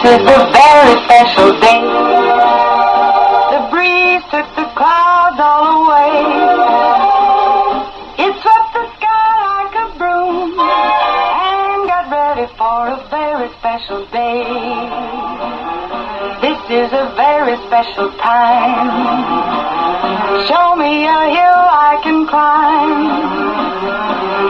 is a very special day. The breeze took the clouds all away. It swept the sky like a broom and got ready for a very special day. This is a very special time. Show me a hill I can climb.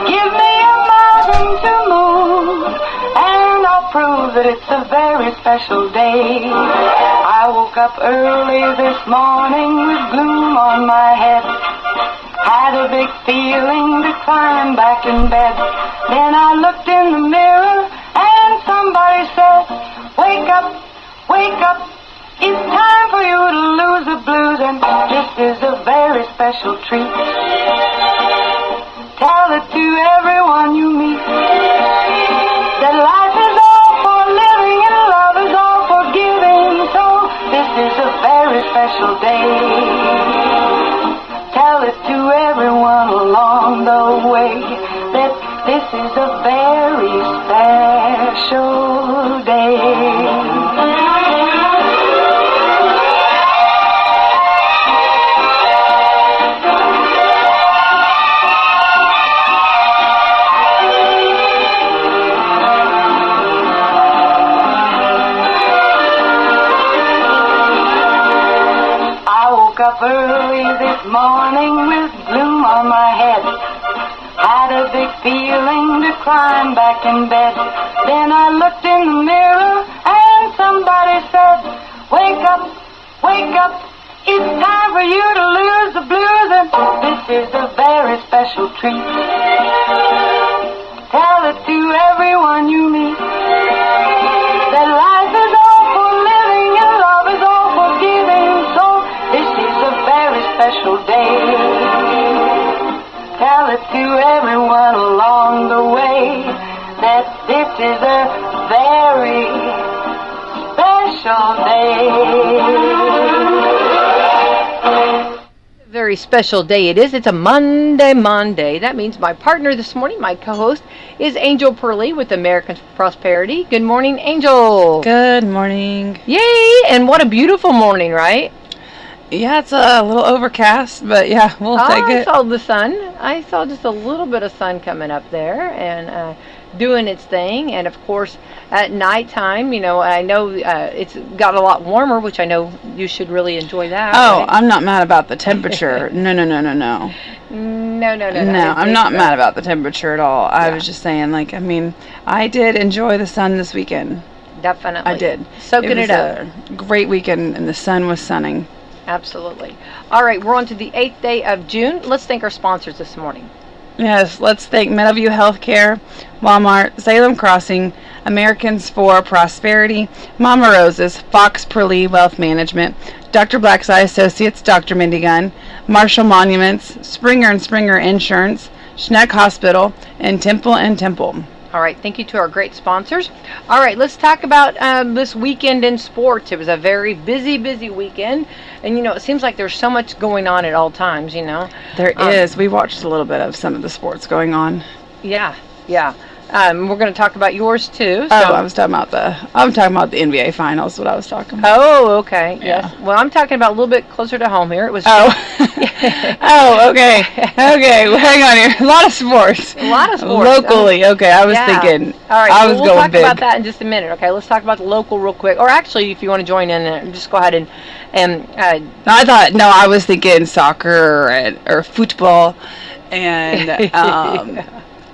Give me a mountain to move, and I'll prove that it's a very special day. I woke up early this morning with gloom on my head. Had a big feeling to climb back in bed. Then I looked in the mirror and somebody said, wake up, wake up. It's time for you to lose the blues, and this is a very special treat. Tell it to everyone you meet that life is all for living and love is all for giving. So this is a very special day. Tell it to everyone along the way that this is a very special day. Up early this morning with gloom on my head. Had a big feeling to climb back in bed. Then I looked in the mirror and somebody said, wake up, wake up. It's time for you to lose the blues, and this is a very special treat. Tell it to everyone you meet that life is all for living and love is all for giving. So this is a very special day. Tell it to everyone along the way that this is a very special day. Very special day it is. It's a Monday. That means my partner this morning, my co-host, is Angel Perley with American Prosperity. Good morning, Angel. Good morning. Yay! And what a beautiful morning, right? Yeah, it's a little overcast, but yeah, we'll take it. I saw the sun. I saw just a little bit of sun coming up there and doing its thing. And of course, at nighttime, I know it's got a lot warmer, which I know you should really enjoy that. Oh, right? I'm not mad about the temperature. No. No, I'm not mad about the temperature at all. Yeah. I was just saying, I did enjoy the sun this weekend. Definitely. I did. Soaking it up. A great weekend, and the sun was sunning. Absolutely. All right, we're on to the 8th day of June. Let's thank our sponsors this morning. Yes, let's thank Meadowview Healthcare, Walmart, Salem Crossing, Americans for Prosperity, Mama Rose's, Fox Perley Wealth Management, Dr. Black's Eye Associates, Dr. Mindy Gunn, Marshall Monuments, Springer & Springer Insurance, Schneck Hospital, and Temple & Temple. All right, thank you to our great sponsors. All right, let's talk about this weekend in sports. It was a very busy weekend. And, it seems like there's so much going on at all times, There is. We watched a little bit of some of the sports going on. Yeah. We're going to talk about yours, too. So. Oh, I'm talking about the NBA Finals, what I was talking about. Oh, okay. Yeah. Yes. Well, I'm talking about a little bit closer to home here. It was. Oh. Oh, okay. Okay, well, hang on here. A lot of sports. Locally. Okay, I was thinking. All right, I was we'll going talk big. about that in just a minute. Okay, let's talk about the local real quick. Or actually, if you want to join in, just go ahead and I was thinking soccer or football and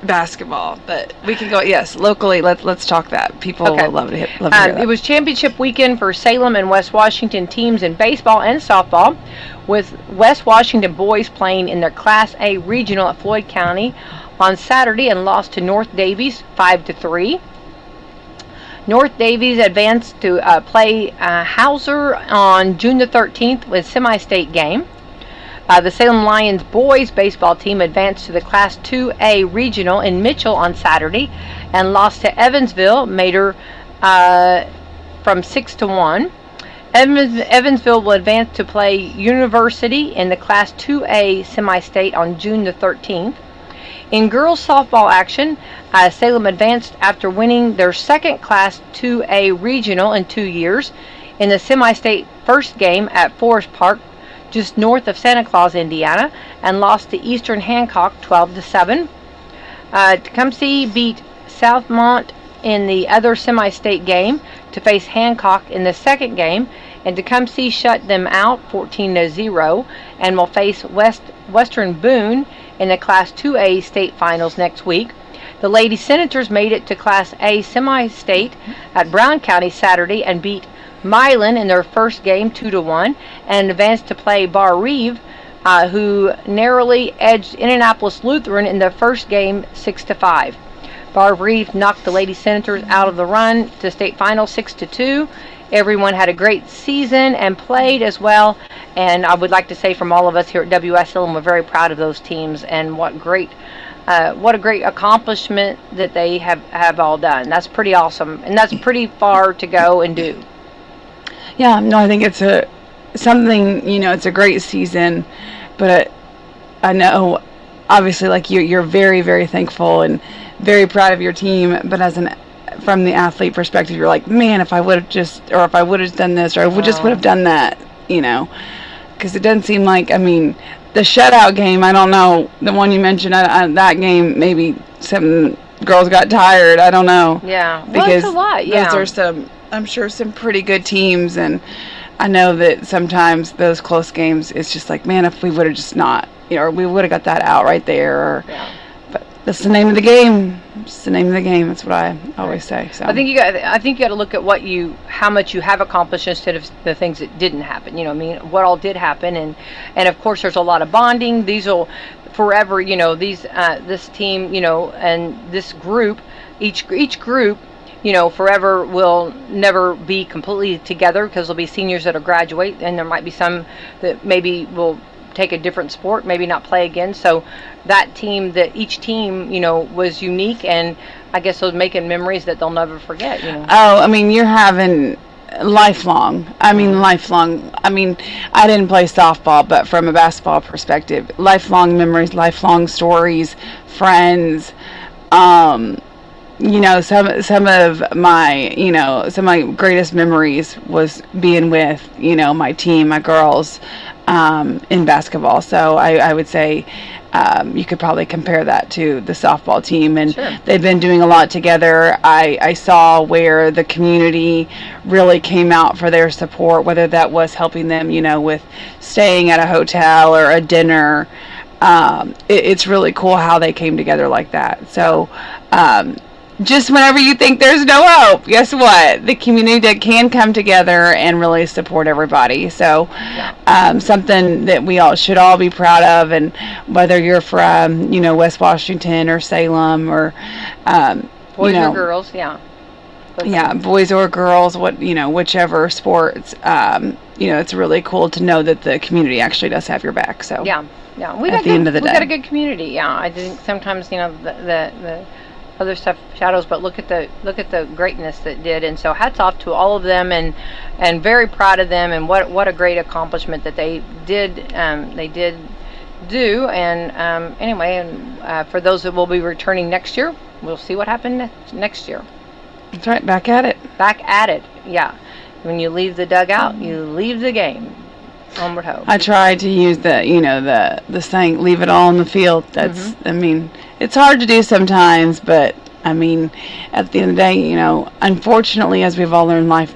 basketball, but we can go. Yes, locally. Let's talk that. People will love to hear that. It was championship weekend for Salem and West Washington teams in baseball and softball, with West Washington boys playing in their Class A regional at Floyd County on Saturday and lost to North Davies 5-3. North Davies advanced to play Hauser on June the 13th with semi-state game. The Salem Lions boys baseball team advanced to the Class 2A regional in Mitchell on Saturday and lost to Evansville Mater from 6-1. Evansville will advance to play University in the Class 2A semi-state on June the 13th. In girls softball action, Salem advanced after winning their second Class 2A regional in 2 years in the semi-state first game at Forest Park, just north of Santa Claus, Indiana, and lost to Eastern Hancock 12-7. Tecumseh beat Southmont in the other semi-state game to face Hancock in the second game, and Tecumseh shut them out 14-0 and will face Western Boone in the Class 2A state finals next week. The Lady Senators made it to Class A semi-state at Brown County Saturday and beat Milan in their first game 2-1 and advanced to play Bar Reeve, who narrowly edged Indianapolis Lutheran in the first game 6-5. Bar Reeve knocked the Lady Senators out of the run to state final 6-2. Everyone had a great season and played as well, and I would like to say from all of us here at Wslm, we're very proud of those teams, and what a great accomplishment that they have all done. That's pretty awesome, and that's pretty far to go and do. Yeah, no, I think it's something, it's a great season, but I know, obviously, like you're very, very thankful and very proud of your team, but from the athlete perspective, you're like, man, if I would have done this, or I would have done that, because it doesn't seem like, the shutout game, I don't know, the one you mentioned, that game, maybe some girls got tired, I don't know. Yeah, because it's a lot, yeah. Those are I'm sure some pretty good teams, and I know that sometimes those close games, it's just like, man, if we would have just not, or we would have got that out right there, but that's the name of the game. It's the name of the game. That's what I always say. So I think you got to look at how much you have accomplished instead of the things that didn't happen. What all did happen, and of course there's a lot of bonding. These will forever, this team, and this group, each group, forever will never be completely together because there'll be seniors that'll graduate, and there might be some that maybe will take a different sport, maybe not play again. So each team, was unique, and I guess those making memories that they'll never forget. Oh, you're having lifelong. Lifelong. I didn't play softball, but from a basketball perspective, lifelong memories, lifelong stories, friends. Some of my greatest memories was being with, my team, my girls, in basketball. So I would say, you could probably compare that to the softball team, and sure. They've been doing a lot together. I saw where the community really came out for their support, whether that was helping them, with staying at a hotel or a dinner. It's really cool how they came together like that. So, just whenever you think there's no hope, guess what? The community that can come together and really support everybody. So, something that we should all be proud of, and whether you're from, West Washington or Salem or, boys or girls, yeah. Yeah, boys or girls, whichever sports, it's really cool to know that the community actually does have your back. So, yeah. We got a good community. Yeah, I think sometimes, the other stuff shadows, but look at the greatness that did, and so hats off to all of them, and very proud of them, and what a great accomplishment that they did do. And anyway, and for those that will be returning next year, we'll see what happened next year. That's right, back at it. Yeah, when you leave the dugout, you leave the game. Onward hope. I tried to use the saying, leave it all on the field. That's, it's hard to do sometimes, but, at the end of the day, unfortunately, as we've all learned, life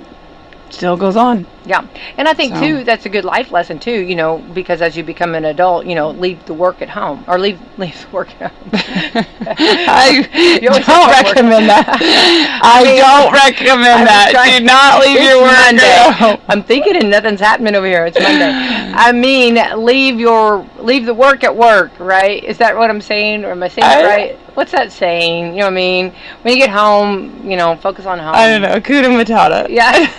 still goes on. Yeah, and I think, too, that's a good life lesson, too, because as you become an adult, leave the work at home, or leave the work at home. I don't recommend that. I don't recommend that. Do not leave your work at home. I'm thinking and nothing's happening over here. It's Monday. Leave the work at work, right? Is that what I'm saying, or am I saying it right? What's that saying? When you get home, focus on home. I don't know. Hakuna Matata. Yeah.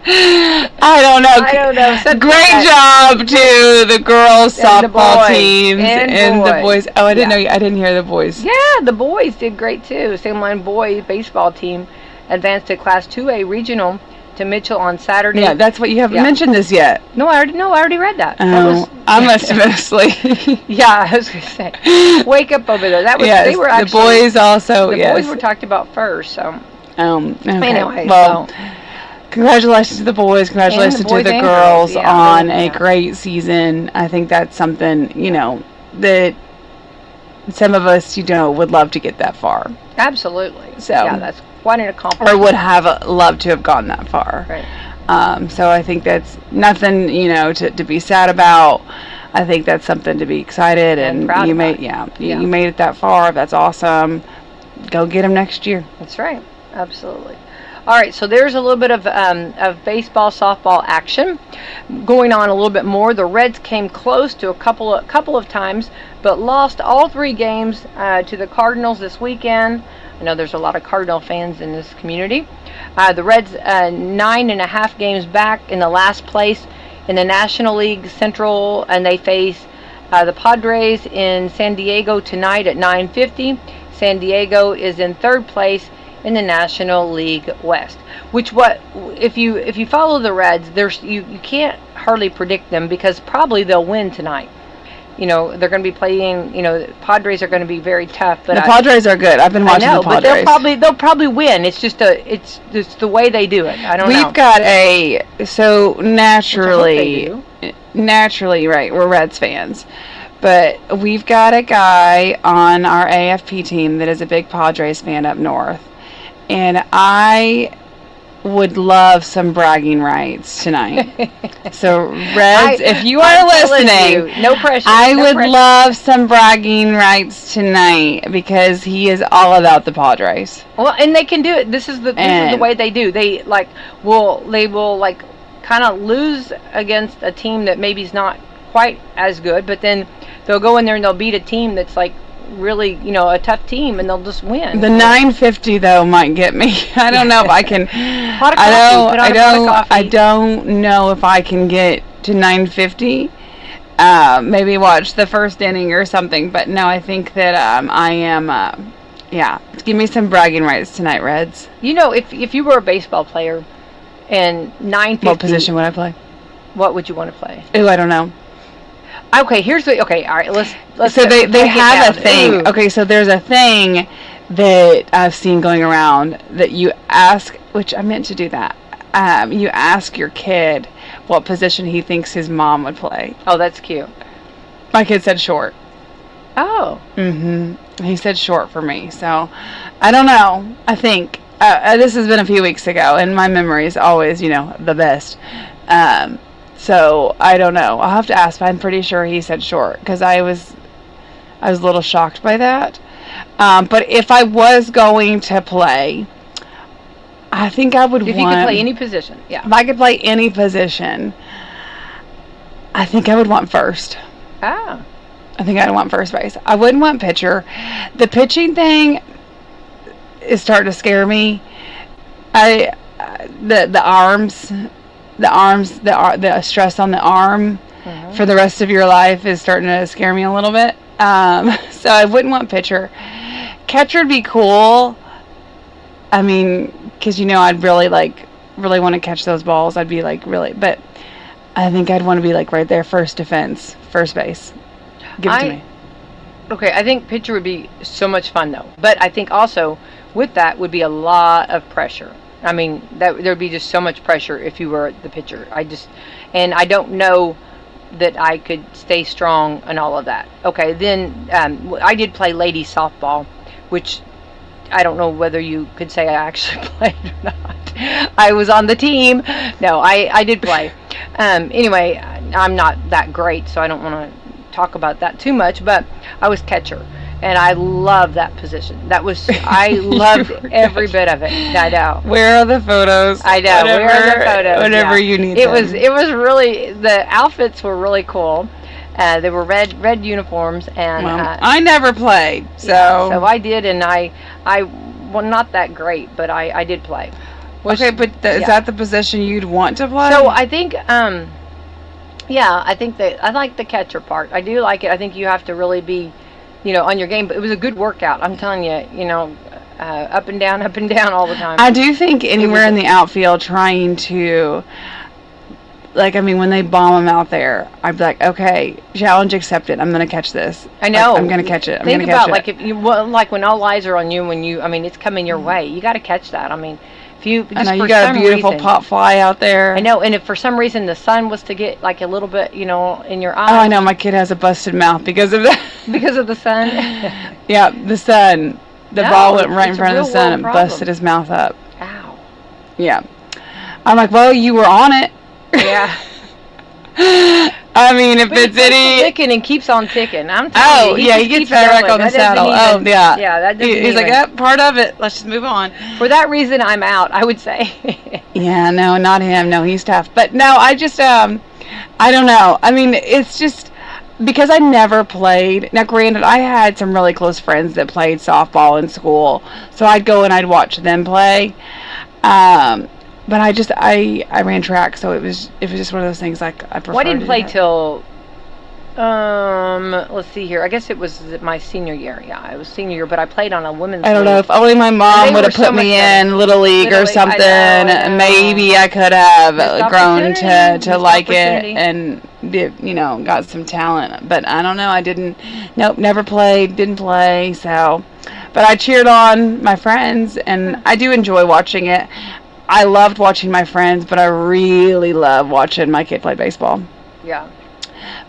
I don't know. Great job to the girls softball teams and the boys. Oh, I didn't know. I didn't hear the boys. Yeah, the boys did great too. Same line boys baseball team advanced to Class 2A regional to Mitchell on Saturday. Yeah, that's what you haven't Yeah. mentioned this yet. No, I already read that. Oh, I must have been asleep. Yeah, I was gonna say, wake up over there. That was Yes, they were actually the boys also. the yes. boys were talked about first. So Okay. anyway, well, so congratulations to the boys. Congratulations boys to the and girls girls, yeah, on really, a yeah. great season. I think that's something that some of us, would love to get that far, absolutely. So- yeah, that's quite an accomplishment. or would have loved to have gone that far. Right. So I think that's nothing, to be sad about. I think that's something to be excited And and proud you about. made, Yeah. you made it that far. That's awesome. Go get them next year. That's right. Absolutely. All right, so there's a little bit of baseball, softball action going on a little bit more. The Reds came close to a couple of times, but lost all 3 games to the Cardinals this weekend. I know there's a lot of Cardinal fans in this community. The Reds 9.5 games back in the last place in the National League Central, and they face the Padres in San Diego tonight at 9:50. San Diego is in 3rd place in the National League West. If you follow the Reds, you can't hardly predict them because probably they'll win tonight. They're going to be playing. The Padres are going to be very tough. But The Padres are good. I've been I watching know, the Padres. but they'll probably win. It's just the way they do it. I don't know. We've got so Naturally, naturally, right, we're Reds fans. But we've got a guy on our AFP team that is a big Padres fan up north. And I would love some bragging rights tonight. So, Reds, if you are I'm telling listening, you, no pressure. I no would pressure. love some bragging rights tonight because he is all about the Padres. Well, and they can do it. This is the way they do. They will kind of lose against a team that maybe is not quite as good, but then they'll go in there and they'll beat a team that's like really, a tough team, and they'll just win. The 950 though might get me. I don't know if I can. Pot of coffee. Put on a pot of coffee. I don't know if I can get to 950. Maybe watch the first inning or something. But no, I think that I am. Yeah, give me some bragging rights tonight, Reds. If you were a baseball player, and 950. What position would I play? What would you want to play? Ooh, I don't know. Okay, all right, let's So they break it have a down. thing. Ooh. Okay, so there's a thing that I've seen going around that you ask, which I meant to do that. You ask your kid what position he thinks his mom would play. Oh, that's cute. My kid said short. Oh. He said short for me. So I don't know. I think this has been a few weeks ago, and my memory is always, the best. So I don't know. I'll have to ask, but I'm pretty sure he said short because I was a little shocked by that. But if I was going to play, I think I would If you could play any position, yeah. If I could play any position, I think I would want first. Ah. I think I'd want first base. I wouldn't want pitcher. The pitching thing is starting to scare me. The arms, the stress on the arm for the rest of your life is starting to scare me a little bit. So I wouldn't want pitcher. Catcher would be cool. I mean, because I'd really want to catch those balls. I'd be but I think I'd want to be right there, first defense, first base. Give it to me. Okay, I think pitcher would be so much fun though. But I think also with that would be a lot of pressure. I mean, there'd be just so much pressure if you were the pitcher. And I don't know that I could stay strong and all of that. Okay, then I did play ladies softball, which I don't know whether you could say I actually played or not. I was on the team. No, I did play. Anyway, I'm not that great, so I don't want to talk about that too much, but I was catcher. And I love that position. I loved every bit of it. I know. Where are the photos? I know. Where are the photos? Whenever you need it them. It was really, the outfits were really cool. They were red uniforms, and I never played, so so I did, and I well, not that great, but I did play. Okay, but is that the position you'd want to play? So I think I think that I like the catcher part. I do like it. I think you have to really be on your game, but it was a good workout. I'm telling you, up and down all the time. I do think anywhere in the outfield trying to, like, I mean, when they bomb them out there, I'd be like, okay, challenge accepted. I'm going to catch this. I know. I'm going to catch it. Think about, like, if you, like, when all eyes are on you, I mean, it's coming your way. You got to catch that. I mean, if you, just I know, for you got a some beautiful reason, pop fly out there. I know, and if for some reason the sun was to get, like, a little bit, you know, in your eyes. Oh, I know, my kid has a busted mouth because of that. Because of the sun? Yeah, the sun. The No, ball went right in it's a front of the real sun world and problem. busted his mouth up. Ow. Yeah. I'm like, well, you were on it. Yeah. I mean, if But it's he keeps any... ticking and keeps on ticking. I'm telling you. Oh, yeah, he just gets keeps back going. on the That doesn't saddle. even- Oh, yeah. Yeah, that doesn't He's like, even- yep, part of it. Let's just move on. For that reason, I'm out, I would say. Yeah, no, not him. No, he's tough. But no, I just, I don't know. I mean, it's just because I never played. Now, granted, I had some really close friends that played softball in school, so I'd go and I'd watch them play. But I ran track, so it was just one of those things like I prefer. Well, I didn't play till let's see here. I guess it was my senior year. Yeah, it was senior year, but I played on a women's I don't know, league. if only my mom They would were have so put much me better. in Little League Little or League, I know, something. I know. Maybe I could have Missed grown to opportunity. like it Opportunity. and got some talent. But I don't know. I didn't. Nope, never played. Didn't play. So, but I cheered on my friends, and I do enjoy watching it. I loved watching my friends, but I really love watching my kid play baseball. Yeah.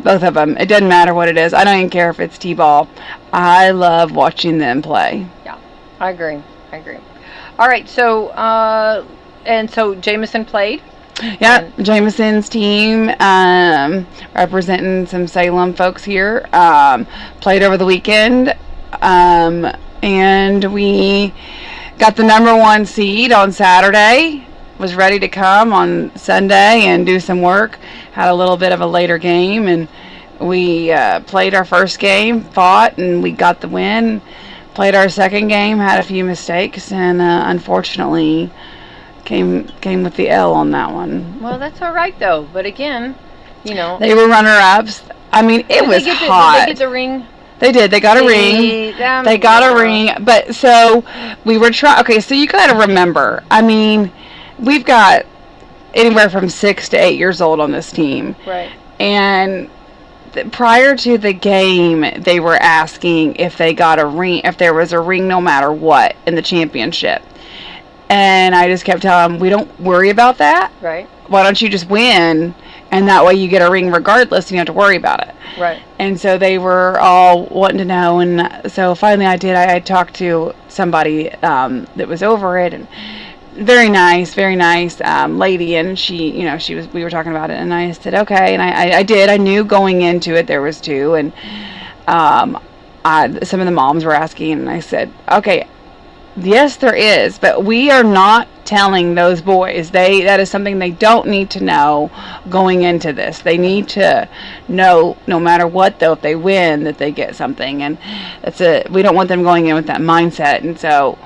Both of them. It doesn't matter what it is. I don't even care if it's t-ball. I love watching them play. Yeah, I agree. All right, so and so Jameson played. Yeah, Jameson's team, representing some Salem folks here, played over the weekend, and we got the #1 seed on Saturday. Was ready to come on Sunday and do some work. Had a little bit of a later game, and we played our first game, fought, and we got the win. Played our second game, had a few mistakes, and unfortunately came with the L on that one. Well, that's all right though. But again, you know, They were runner-ups. I mean, it was hot. Did they get the ring? They did. They got a ring. They got a ring. But so we were trying. Okay, so you got to remember. I mean, we've got anywhere from 6 to 8 years old on this team. Right. And prior to the game, they were asking if they got a ring, if there was a ring no matter what in the championship. And I just kept telling them, we don't worry about that. Right. Why don't you just win? And that way you get a ring regardless, and you don't have to worry about it. Right. And so they were all wanting to know. And so finally I did. I talked to somebody that was over it, and very nice lady. And she, we were talking about it, and I said, okay. And I did. I knew going into it there was 2. And some of the moms were asking, and I said, okay, yes, there is, but we are not telling those boys. That is something they don't need to know going into this. They need to know, no matter what, though, if they win, that they get something. And we don't want them going in with that mindset. And so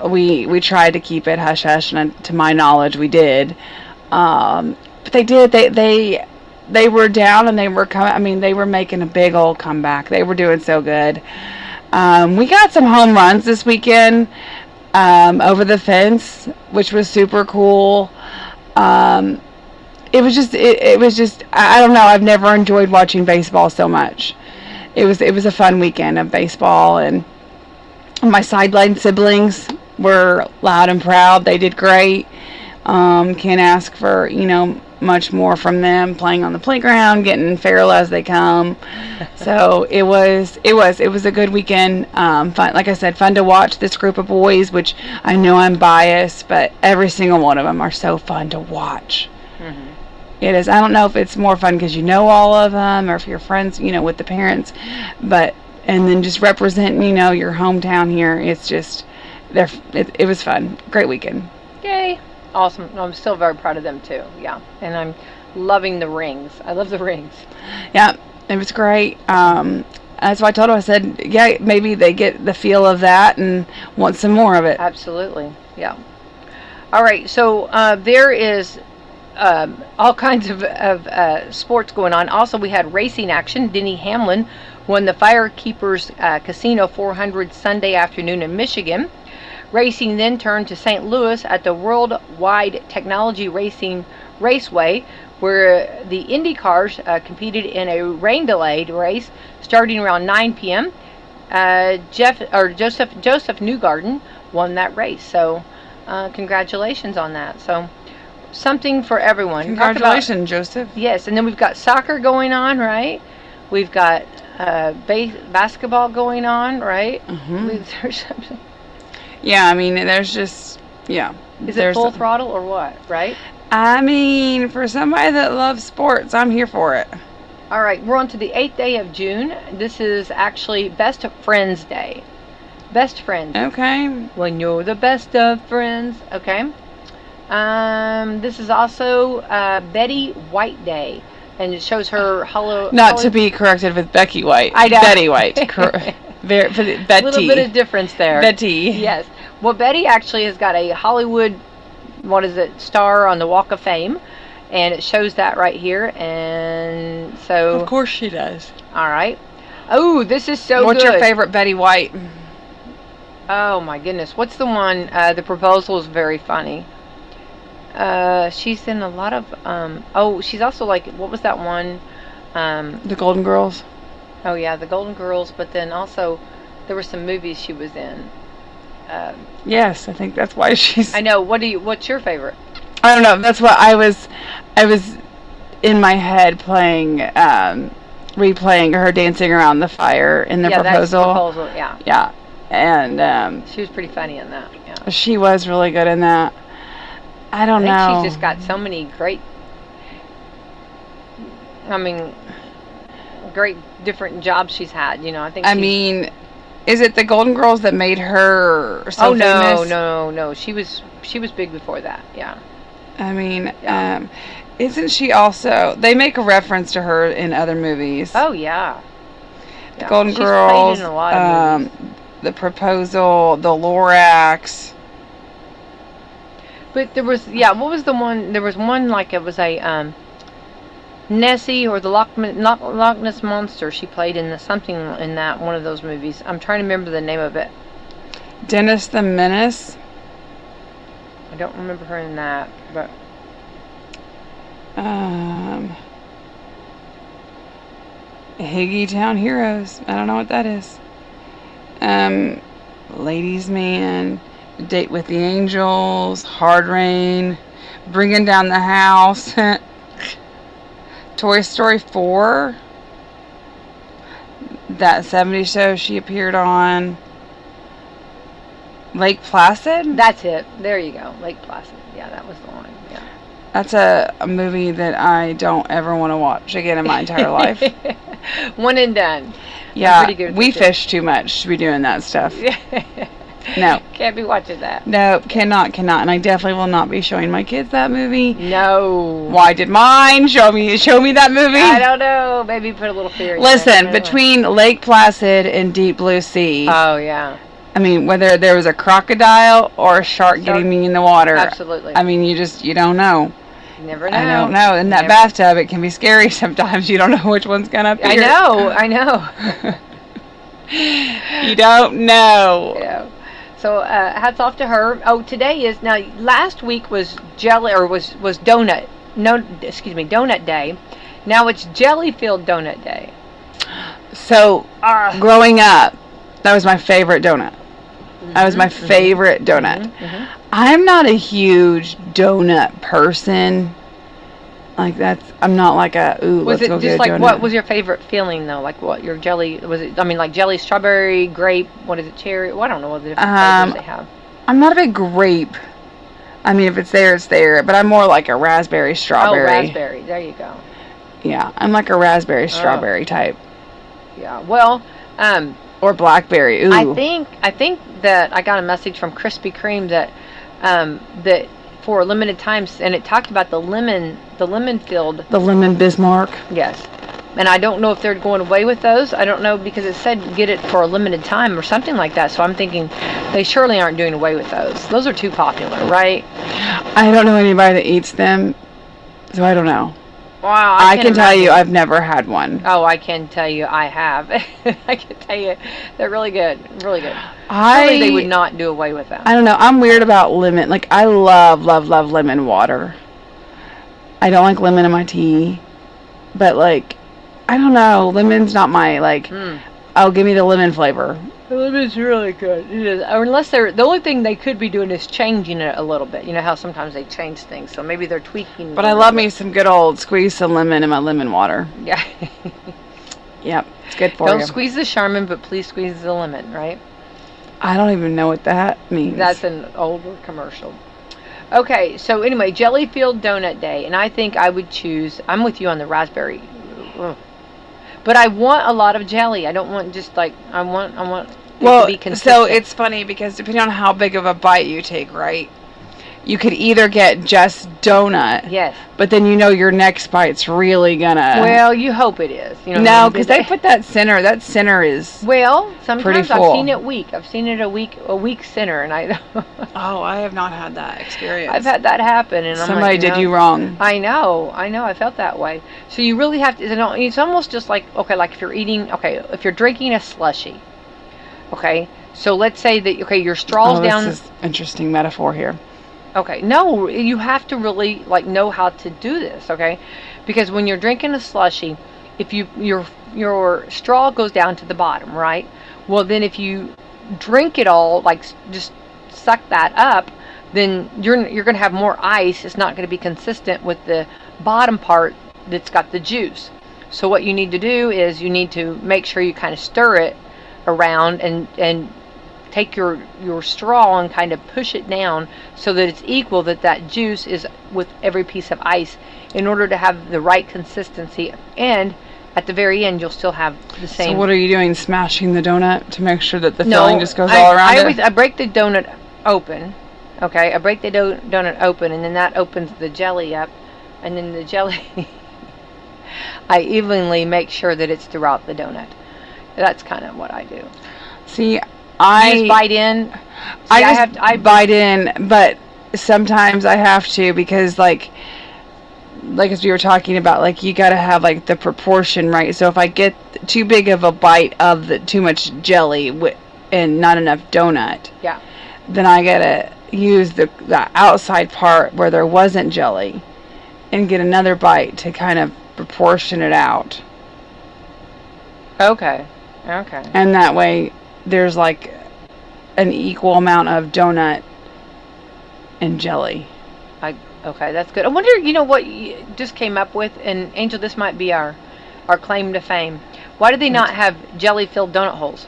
we tried to keep it hush hush, and to my knowledge, we did. But they did. They were down, and they were coming. I mean, they were making a big old comeback. They were doing so good. We got some home runs this weekend over the fence, which was super cool. It was just I don't know. I've never enjoyed watching baseball so much. It was a fun weekend of baseball, and my sideline siblings were loud and proud. They did great. Can't ask for much more from them, playing on the playground, getting feral as they come. So it was a good weekend. Fun, like I said, fun to watch this group of boys, which I know I'm biased, but every single one of them are so fun to watch. Mm-hmm. It is. I don't know if it's more fun because you know all of them, or if you're friends, with the parents, and then just representing, your hometown here. It's just, it was fun. Great weekend. Yay. Awesome. I'm still very proud of them too. Yeah. And I'm loving the rings. I love the rings. Yeah, it was great. That's why I told them, I said, yeah, maybe they get the feel of that and want some more of it. Absolutely. Yeah. All right. So there is all kinds of sports going on. Also, we had racing action. Denny Hamlin won the Firekeepers Casino 400 Sunday afternoon in Michigan. Racing then turned to St. Louis at the Worldwide Technology Racing Raceway, where the Indy cars competed in a rain-delayed race starting around 9 p.m. Joseph Newgarden won that race. So, congratulations on that. So, something for everyone. Congratulations, Joseph. Yes, and then we've got soccer going on, right? We've got basketball going on, right? Mm-hmm. Yeah, I mean, there's just, yeah. Is it full throttle or what, right? I mean, for somebody that loves sports, I'm here for it. All right, we're on to the 8th day of June. This is actually Best Friends Day. Best Friends. Okay. When you're the best of friends. Okay. This is also Betty White Day. And it shows her Not to be corrected with Becky White. I know. Betty White. Betty. A little bit of difference there. Betty. Yes. Well, Betty actually has got a Hollywood, star on the Walk of Fame. And it shows that right here. And so... Of course she does. All right. Oh, this is so What's good. your favorite Betty White? Oh, my goodness. What's the one? The Proposal is very funny. She's in a lot of... she's also like... What was that one? The Golden Girls. Oh, yeah, The Golden Girls. But then also, there were some movies she was in. Yes, I think that's why she's... I know. What's your favorite? I don't know. That's what I was in my head playing, replaying her dancing around the fire in the Proposal. That's Proposal, yeah. Yeah. And she was pretty funny in that. Yeah. She was really good in that. I think she's just got so many great different jobs she's had, I mean, is it the Golden Girls that made her so famous? No. She was big before that, yeah. I mean, isn't she also... They make a reference to her in other movies. Oh, yeah. The Golden Girls, played in a lot of movies. The Proposal, the Lorax. But there was, what was the one? There was one, it was a Nessie or the Loch Ness Monster. She played in something in that one of those movies. I'm trying to remember the name of it. Dennis the Menace. I don't remember her in that, but Higglytown Heroes. I don't know what that is. Ladies Man, Date with the Angels, Hard Rain, Bringing Down the House, Toy Story 4, that 70s show she appeared on, Lake Placid. That's it. There you go. Lake Placid. Yeah, that was the one. Yeah. That's a movie that I don't ever want to watch again in my entire life. One and done. Yeah, we fish too much to be doing that stuff. No. Can't be watching that. No, cannot. And I definitely will not be showing my kids that movie. No. Why did mine show me that movie? I don't know. Maybe put a little fear in Listen, between Lake Placid and Deep Blue Sea. Oh, yeah. I mean, whether there was a crocodile or a shark getting me in the water. Absolutely. I mean, you don't know. You never know. I don't know. In that bathtub, it can be scary sometimes. You don't know which one's going to appear. I know. You don't know. Yeah. So, hats off to her. Oh, today is... Now, last week was donut... No, excuse me, donut day. Now it's jelly-filled donut day. So, growing up, that was my favorite donut. That was my favorite donut. I'm not a huge donut person. I'm not like a, let's go get a donut. What was your favorite feeling, though? Like, what, your jelly, was it, like jelly, strawberry, grape, what is it, cherry? Well, I don't know what the different flavors they have. I'm not a big grape. I mean, if it's there, it's there. But I'm more like a raspberry, strawberry. Oh, raspberry. There you go. Yeah, I'm like a raspberry, strawberry type. Yeah, well, or blackberry. Ooh. I think that I got a message from Krispy Kreme that for a limited times, and it talked about the lemon filled. The lemon Bismarck. Yes. And I don't know if they're going away with those. I don't know, because it said get it for a limited time or something like that. So I'm thinking they surely aren't doing away with those. Those are too popular, right? I don't know anybody that eats them, so I don't know. Wow, I can't can tell you, imagine. I've never had one. Oh, I can tell you, I have. I can tell you, they're really good, really good. I Surely they would not do away with them. I don't know. I'm weird about lemon. Like, I love, love, love lemon water. I don't like lemon in my tea. But, like, I don't know. Lemon's not my, like, oh, give me the lemon flavor. The lemon's really good. It is. Or unless the only thing they could be doing is changing it a little bit. You know how sometimes they change things, so maybe they're tweaking. But I love me some good old squeeze some lemon in my lemon water. Yeah. Yep, it's good for you. Don't squeeze the Charmin, but please squeeze the lemon, right? I don't even know what that means. That's an older commercial. Okay, so anyway, Jelly-filled donut day, and I think I would choose. I'm with you on the raspberry. Ugh. But I want a lot of jelly. I don't want just like I want it to be consistent. So it's funny because depending on how big of a bite you take, right? You could either get just donut. Yes. But then you know your next bite's really gonna. Well, you hope it is. You know. No, because they put that center. That center is. Well, sometimes pretty I've full. seen it weak. I've seen it a weak center, and I. Oh, I have not had that experience. I've had that happen, and Somebody I'm like, did you wrong. I know, I felt that way. So you really have to. It's almost just like like if you're eating, if you're drinking a slushie, okay. So let's say that your straw's down. This is interesting metaphor here. Okay, no, you have to really know how to do this, okay? Because when you're drinking a slushie, if your straw goes down to the bottom, right? Well, then if you drink it all, just suck that up, then you're going to have more ice. It's not going to be consistent with the bottom part that's got the juice. So what you need to do is you need to make sure you kind of stir it around and take your straw and kind of push it down so that it's equal, that juice is with every piece of ice in order to have the right consistency, and at the very end you'll still have the same. So what are you doing, smashing the donut to make sure that the filling just goes all around it? I break the donut open, okay? I break the donut open, and then that opens the jelly up, and then the jelly I evenly make sure that it's throughout the donut. That's kind of what I do. See, I just bite in. I bite in, but sometimes I have to because like as we were talking about, you got to have the proportion right. So if I get too big of a bite of too much jelly and not enough donut, yeah, then I gotta use the outside part where there wasn't jelly and get another bite to kind of proportion it out. Okay. And that way there's an equal amount of donut and jelly. Okay, that's good. I wonder, what you just came up with, and Angel, this might be our claim to fame. Why do they not have jelly-filled donut holes?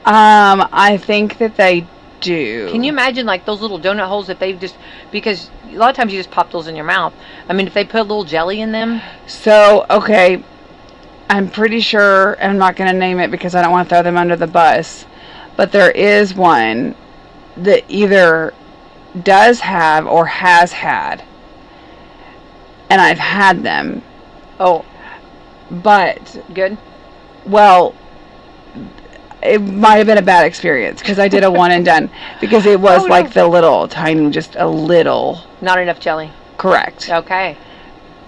I think that they do. Can you imagine those little donut holes if they've because a lot of times you just pop those in your mouth. I mean, if they put a little jelly in them. So, okay, I'm pretty sure, and I'm not going to name it because I don't want to throw them under the bus, but there is one that either does have or has had, and I've had them. Oh. But, good. Well, it might have been a bad experience because I did a one and done because it was the little tiny, just a little. Not enough jelly. Correct. Okay.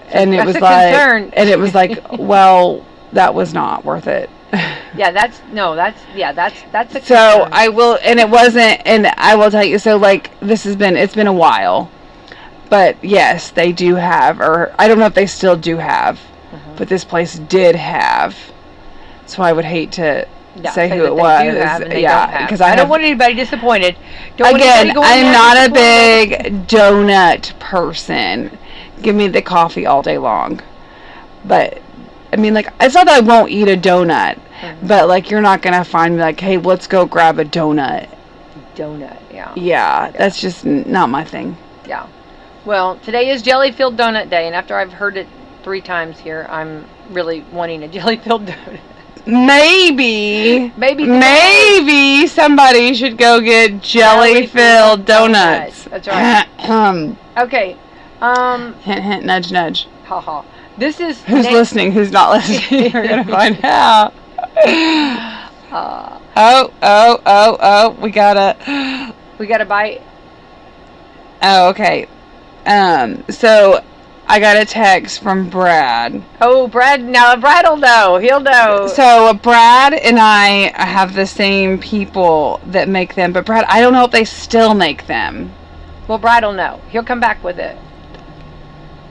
And it was concern. And it was well, that was not worth it. Yeah, that's a concern. So I will, and it wasn't, and I will tell you, so it's been a while, but yes, they do have, or I don't know if they still do have, but this place did have, so I would hate to say who it was. Because I don't want anybody disappointed. I'm not a big donut person. Give me the coffee all day long. But I mean, it's not that I won't eat a donut, but you're not gonna find me hey, let's go grab a donut. Yeah, that's just not my thing. Yeah. Well, today is Jelly-filled Donut Day, and after I've heard it 3 times here, I'm really wanting a jelly-filled donut. Maybe somebody should go get jelly-filled donuts. That's right. Okay. Hint, hint, nudge, nudge. Haha. This is who's listening, who's not listening. We're gonna find out. We got a bite. Oh, okay. So I got a text from Brad. Oh, Brad. Now, Brad will know. He'll know. So, Brad and I have the same people that make them, but Brad, I don't know if they still make them. Well, Brad will know. He'll come back with it.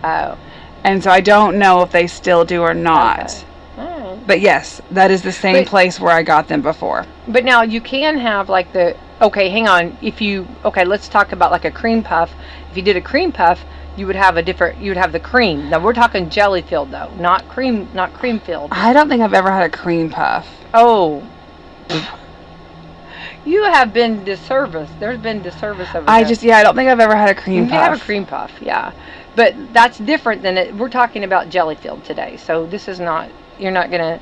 Oh. And so I don't know if they still do or not. Okay. All right. But yes, that is the same place where I got them before. But now you can have like the, okay, hang on. Let's talk about like a cream puff. If you did a cream puff, you would have the cream. Now we're talking jelly filled though, not cream filled. I don't think I've ever had a cream puff. Oh. You have been disserviced. There's been disservice over there. I don't think I've ever had a cream puff. You have a cream puff, yeah. But that's different than it. We're talking about jelly filled today. So this is not, you're not going to.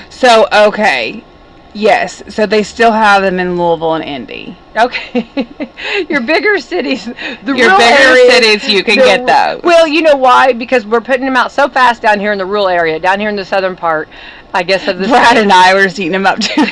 So, okay. Yes. So they still have them in Louisville and Indy. Okay. Your bigger cities, you can get those. Well, you know why? Because we're putting them out so fast down here in the rural area, down here in the southern part, I guess, of the Brad and I were just eating them up too.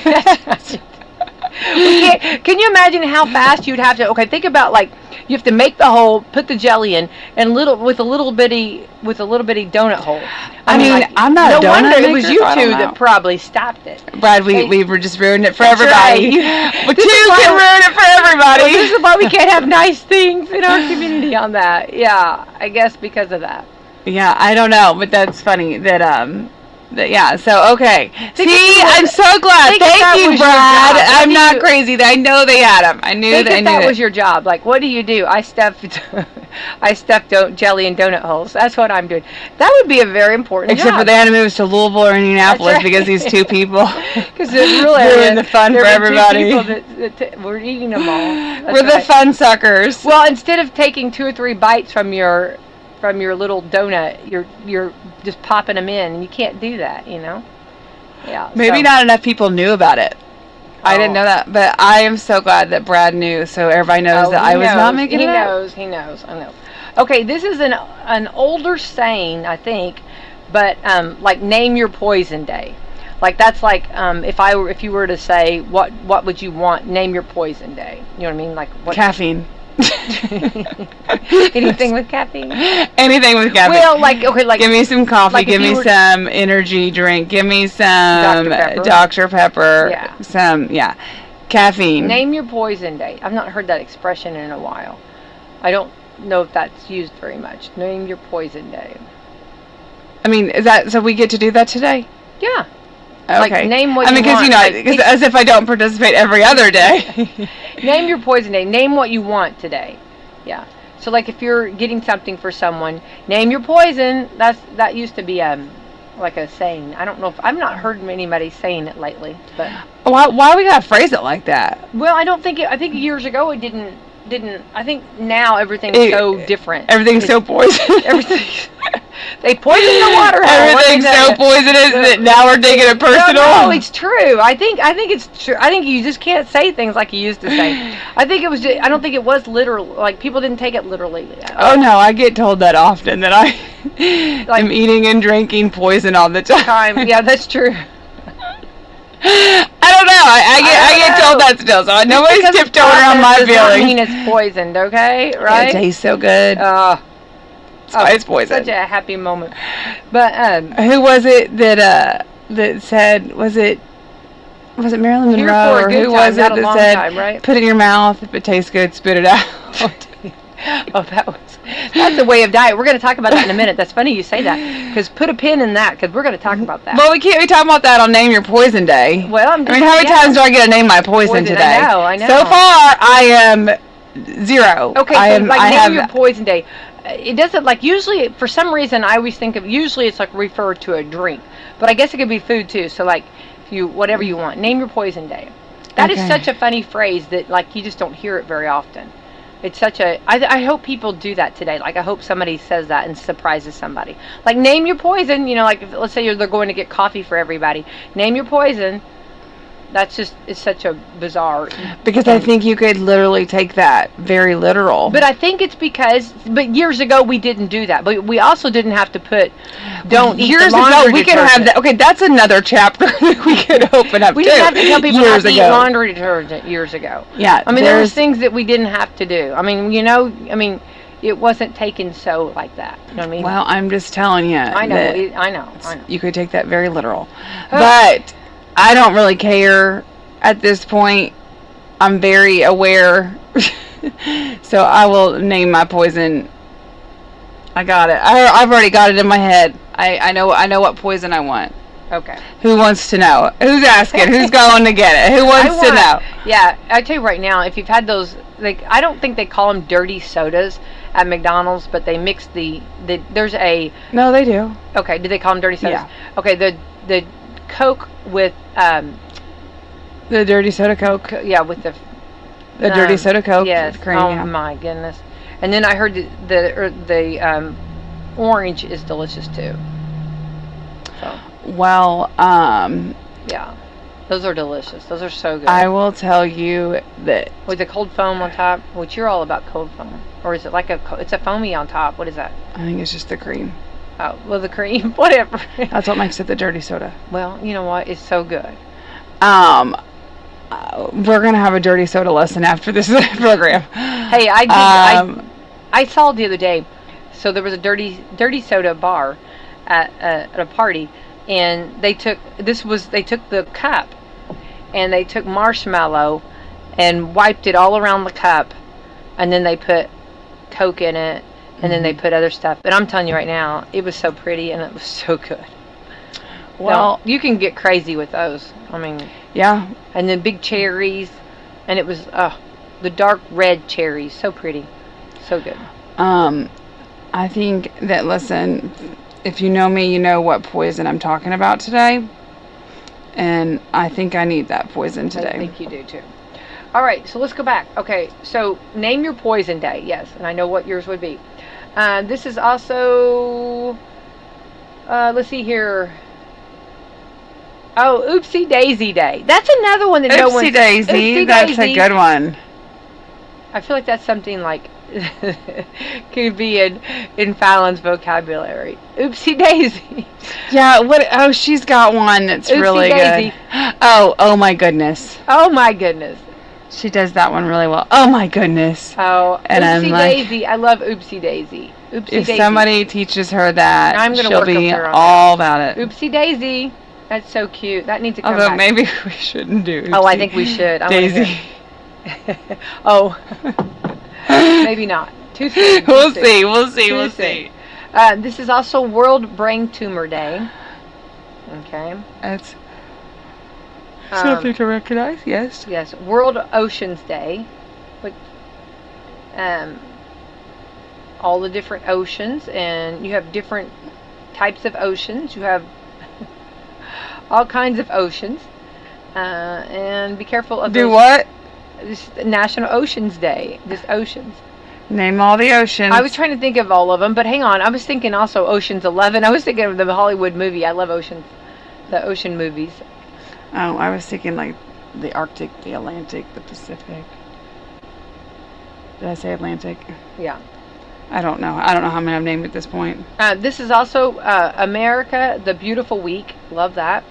Can you imagine how fast you'd have to? Okay, think about like you have to make the hole, put the jelly in, and with a little bitty donut hole. I mean, like, I'm not. No a donut wonder maker, it was you two that probably stopped it. Brad, we were just ruining it for everybody. Right. But you can ruin it for everybody. Well, this is why we can't have nice things in our community on that. Yeah, I guess because of that. Yeah, I don't know, but that's funny that so okay. See, I'm so glad. Thank you, Brad. I'm not crazy. I know they had them. I knew that was your job. Like, what do you do? I stuff jelly in donut holes. That's what I'm doing. That would be a very important Except job. for they had to move to Louisville or Indianapolis because these two people. Because it's real area. The fun for everybody. We're eating them all. We're the fun suckers. Well, instead of taking 2 or 3 bites from your little donut, you're just popping them in, and you can't do that, you know. Yeah. Maybe not enough people knew about it. I didn't know that, but I am so glad that Brad knew, so everybody knows that I was not making it up. He knows. I know. Okay, this is an older saying, I think, but like name your poison day. Like that's like if you were to say what would you want? Name your poison day. You know what I mean? Like what? Caffeine. Anything with caffeine? Anything with caffeine. Well, like give me some coffee, like give me some energy drink, give me some Dr. Pepper. Yeah. Caffeine. Name your poison day. I've not heard that expression in a while. I don't know if that's used very much. Name your poison day. I mean, is that so we get to do that today? Yeah. Okay. Like, name what you want. Because as if I don't participate every other day. Name your poison day. Name what you want today. Yeah. So, like, if you're getting something for someone, name your poison. That used to be like a saying. I don't know if I've not heard anybody saying it lately. But why we gotta phrase it like that? Well, I don't think I think years ago it didn't. I think now everything's so different. Everything's so poison. They poison the water. Everything's so poisonous that now we're taking it personal. No, it's true. I think it's true. I think you just can't say things like you used to say. I don't think it was literal. Like people didn't take it literally. Oh no, I get told that often that I am eating and drinking poison all the time. Yeah, that's true. I don't know. I get told that still, so nobody's tiptoeing around my feelings. Does not mean it's poisoned, okay? Right? It tastes so good. It's poison. Such a happy moment. But who was it that said? Was it Marilyn Monroe or who was it that said? Right? Put it in your mouth. If it tastes good, spit it out. That's a way of diet. We're going to talk about that in a minute. That's funny you say that, because put a pin in that, because we're going to talk about that. Well, we can't be talking about that on Name Your Poison Day. Well, how many times do I get to name my poison today? I know. So far, I am 0. Okay, name your poison day. It doesn't, like, usually, for some reason, I always think of, usually it's like referred to a drink, but I guess it could be food too. So like, whatever you want, name your poison day. That is such a funny phrase that, like, you just don't hear it very often. It's such a, I hope people do that today. Like, I hope somebody says that and surprises somebody. Like, name your poison, like, let's say they're going to get coffee for everybody. Name your poison. That's just, it's such a bizarre. Because I think you could literally take that very literal. But I think it's because, years ago we didn't do that. But we also didn't have to put, don't eat the laundry detergent. We could have that. Okay, that's another chapter that we could open up. We didn't have to tell people not to eat laundry detergent years ago. Yeah. I mean, there was things that we didn't have to do. I mean, it wasn't taken so like that. You know what I mean? Well, I'm just telling you. I know. I know. You could take that very literal. But I don't really care at this point. I'm very aware. So I will name my poison. I got it. I've already got it in my head. I know what poison I want. Okay. Who wants to know? Who's asking? Who's going to get it? Who wants to know? Yeah, I tell you right now, if you've had those, like, I don't think they call them dirty sodas at McDonald's, but they mix there's a... No, they do. Okay, do they call them dirty sodas? Yeah. Okay, the Coke with... The dirty soda Coke. Yeah, with the dirty soda Coke. Yes. With cream, oh my goodness. And then I heard the orange is delicious too. So. Well, yeah, those are delicious. Those are so good. I will tell you that with the cold foam on top, which you're all about cold foam, or is it like it's a foamy on top? What is that? I think it's just the cream. Oh, well, the cream, whatever. That's what makes it the dirty soda. Well, you know what? It's so good. We're gonna have a dirty soda lesson after this program. Hey, I saw the other day. So there was a dirty soda bar at a party, and they took the cup, and they took marshmallow, and wiped it all around the cup, and then they put Coke in it, and then they put other stuff. But I'm telling you right now, it was so pretty and it was so good. Well, you can get crazy with those. I mean, yeah. And then big cherries, and it was the dark red cherries, so pretty, so good. I think that, listen, if you know me, you know what poison I'm talking about today, and I think I need that poison today. I think you do too. All right, so let's go back. Okay, so name your poison day. Yes, and I know what yours would be. This is also, let's see here. Oh, Oopsie Daisy Day. That's another one that no one. Oopsie Daisy. That's a good one. I feel like that's something like could be in Fallon's vocabulary. Oopsie Daisy. Yeah. What? Oh, she's got one that's Oopsie really Daisy. Good. Oh my goodness. Oh my goodness. She does that one really well. Oh my goodness. Oh, and Oopsie I'm like, Daisy. I love Oopsie Daisy. Oopsie if Daisy. somebody teaches her that, I'm gonna she'll work be with her on all about it. Oopsie Daisy. That's so cute. That needs to come Although back. maybe we shouldn't do Oopsie Oh, I think we should. Daisy. Oh, maybe not. Too soon. We'll see. This is also World Brain Tumor Day. Okay. That's something to recognize. Yes. Yes. World Oceans Day. Which, all the different oceans, and you have different types of oceans. You have all kinds of oceans, and be careful of do what? This National Oceans Day. This oceans. Name all the oceans. I was trying to think of all of them, but hang on. I was thinking also Ocean's 11. I was thinking of the Hollywood movie. I love the ocean movies. Oh, I was thinking like the Arctic, the Atlantic, the Pacific. Did I say Atlantic? Yeah. I don't know how many I've named at this point. This is also America, the Beautiful Week. Love that.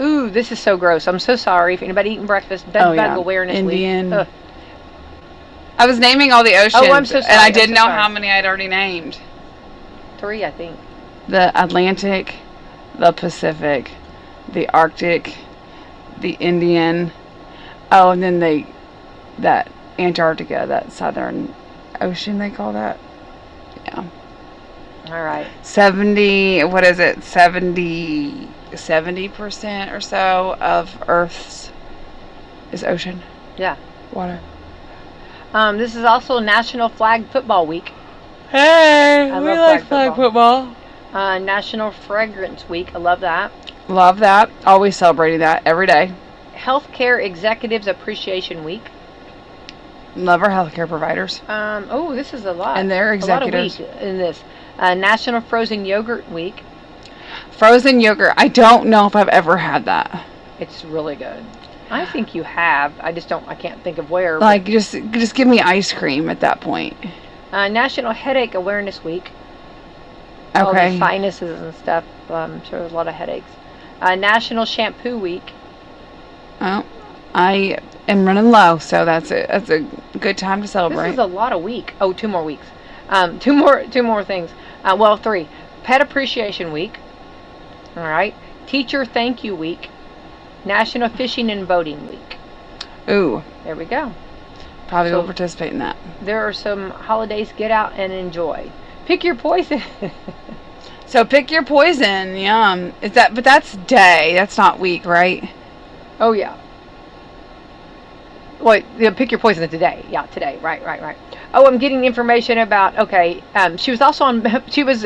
Ooh, this is so gross. I'm so sorry if anybody eating breakfast. Bed bug awareness Indian. week. Ugh. I was naming all the oceans. Oh, I'm so sorry. And I didn't know how many I'd already named. 3, I think. The Atlantic, the Pacific, the Arctic, the Indian. Oh, and then that Antarctica, that Southern Ocean, they call that. Yeah. All right. 70, what is it? 70% or so of Earth's is ocean. Yeah. Water. This is also National Flag Football Week. Hey, I we love like flag football. National Fragrance Week. I love that. Love that. Always celebrating that every day. Healthcare Executives Appreciation Week. Love our healthcare providers. Oh, this is a lot. And their executives. A lot of week in this. National Frozen Yogurt Week. Frozen yogurt. I don't know if I've ever had that. It's really good. I think you have. I can't think of where. Like, just give me ice cream at that point. National Headache Awareness Week. Okay. All the sinuses and stuff. I'm sure there's a lot of headaches. National Shampoo Week. Oh, I am running low, so that's a good time to celebrate. This is a lot of week. Oh, 2 more weeks. Two more things. Three. Pet Appreciation Week. All right. Teacher Thank You Week. National Fishing and Boating Week. Ooh. There we go. Probably will participate in that. There are some holidays. Get out and enjoy. Pick your poison. So pick your poison. Yum. But that's day. That's not week, right? Oh yeah. Wait, pick your poison today. Yeah, today. Right. Oh, I'm getting information about. Okay. She was also on.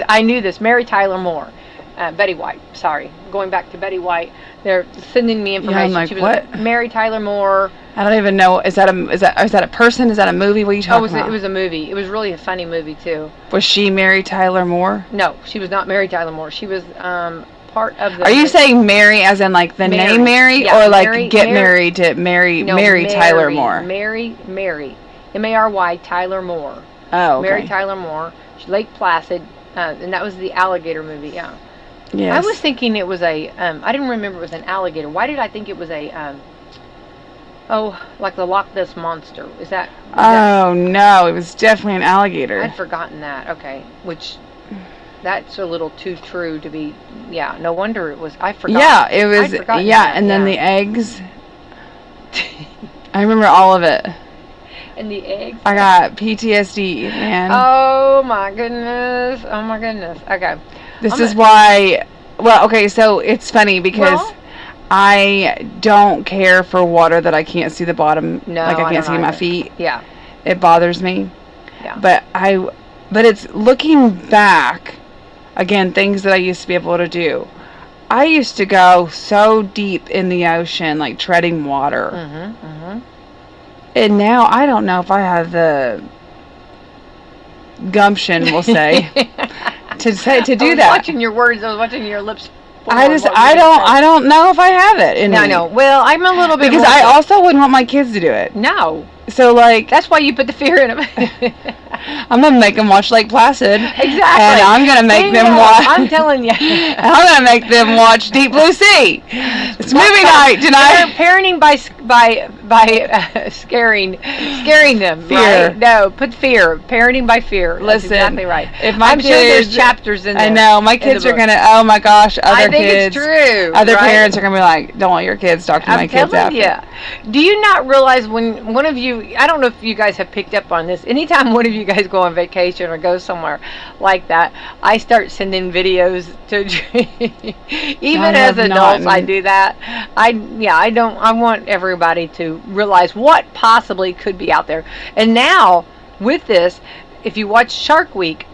I knew this. Mary Tyler Moore. Betty White. Sorry. Going back to Betty White. They're sending me information. Yeah, I'm like, she was what? Mary Tyler Moore. I don't even know. Is that a person? Is that a movie? What are you talking about? It was a movie. It was really a funny movie too. Was she Mary Tyler Moore? No, she was not Mary Tyler Moore. She was part of the. Are you saying Mary as in like the name Mary, yeah, or like Mary, get married to Mary Tyler Moore? Mary, Mary Tyler Moore. Oh, okay. Mary Tyler Moore, Lake Placid, and that was the alligator movie. Yeah. Yes. I was thinking it was a. I didn't remember it was an alligator. Why did I think it was a? Like the Loch Ness monster. Is that? No, it was definitely an alligator. I'd forgotten that. Okay, that's a little too true to be. Yeah, no wonder it was. I forgot. Yeah, it was. Yeah, and then the eggs. I remember all of it. And the eggs. I got PTSD, man. Oh my goodness. Okay. This is why. Well, okay, so it's funny because I don't care for water that I can't see the bottom. No, like I can't see my feet. Yeah. It bothers me. Yeah. But it's looking back. Again, things that I used to be able to do. I used to go so deep in the ocean, like treading water. And now I don't know if I have the gumption, we'll say, to do that. Watching your words, I was watching your lips. I don't know if I have it. No. Well, I'm a little bit because I also wouldn't want my kids to do it. No. So like that's why you put the fear in them. I'm gonna make them watch Lake Placid. Exactly. And I'm gonna make them watch. I'm telling you. I'm gonna make them watch Deep Blue Sea. It's movie night tonight. Parenting by scaring them. Fear. Right? No, put fear. Parenting by fear. Listen, that's exactly right. If my I'm kids, sure there's chapters in there. I know my kids are gonna. Oh my gosh, I think it's true. Other parents are gonna be like, "Don't want your kids talking to my kids after." You. Do you not realize when one of you? I don't know if you guys have picked up on this. Anytime one of you guys go on vacation or go somewhere like that, I start sending videos to. Even as adults, I do that. I want everybody to realize what possibly could be out there. And now with this, if you watch Shark Week,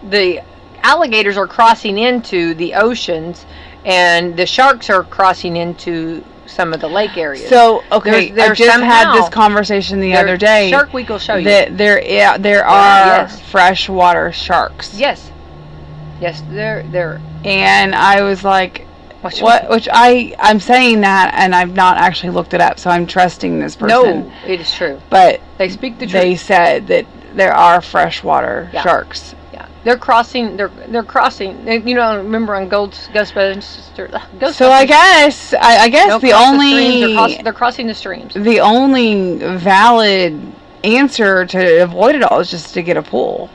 the alligators are crossing into the oceans, and the sharks are crossing into some of the lake areas. So okay, I just had this conversation the other day. Shark Week will show you that there are freshwater sharks. Yes, there. And I was like, what? Which I'm saying that, and I've not actually looked it up, so I'm trusting this person. No, it is true. But they speak the truth. They said that there are freshwater sharks. Yeah, they're crossing. They're crossing. Remember on Ghostbusters? So I guess the only they're crossing the streams. The only valid answer to avoid it all is just to get a pool.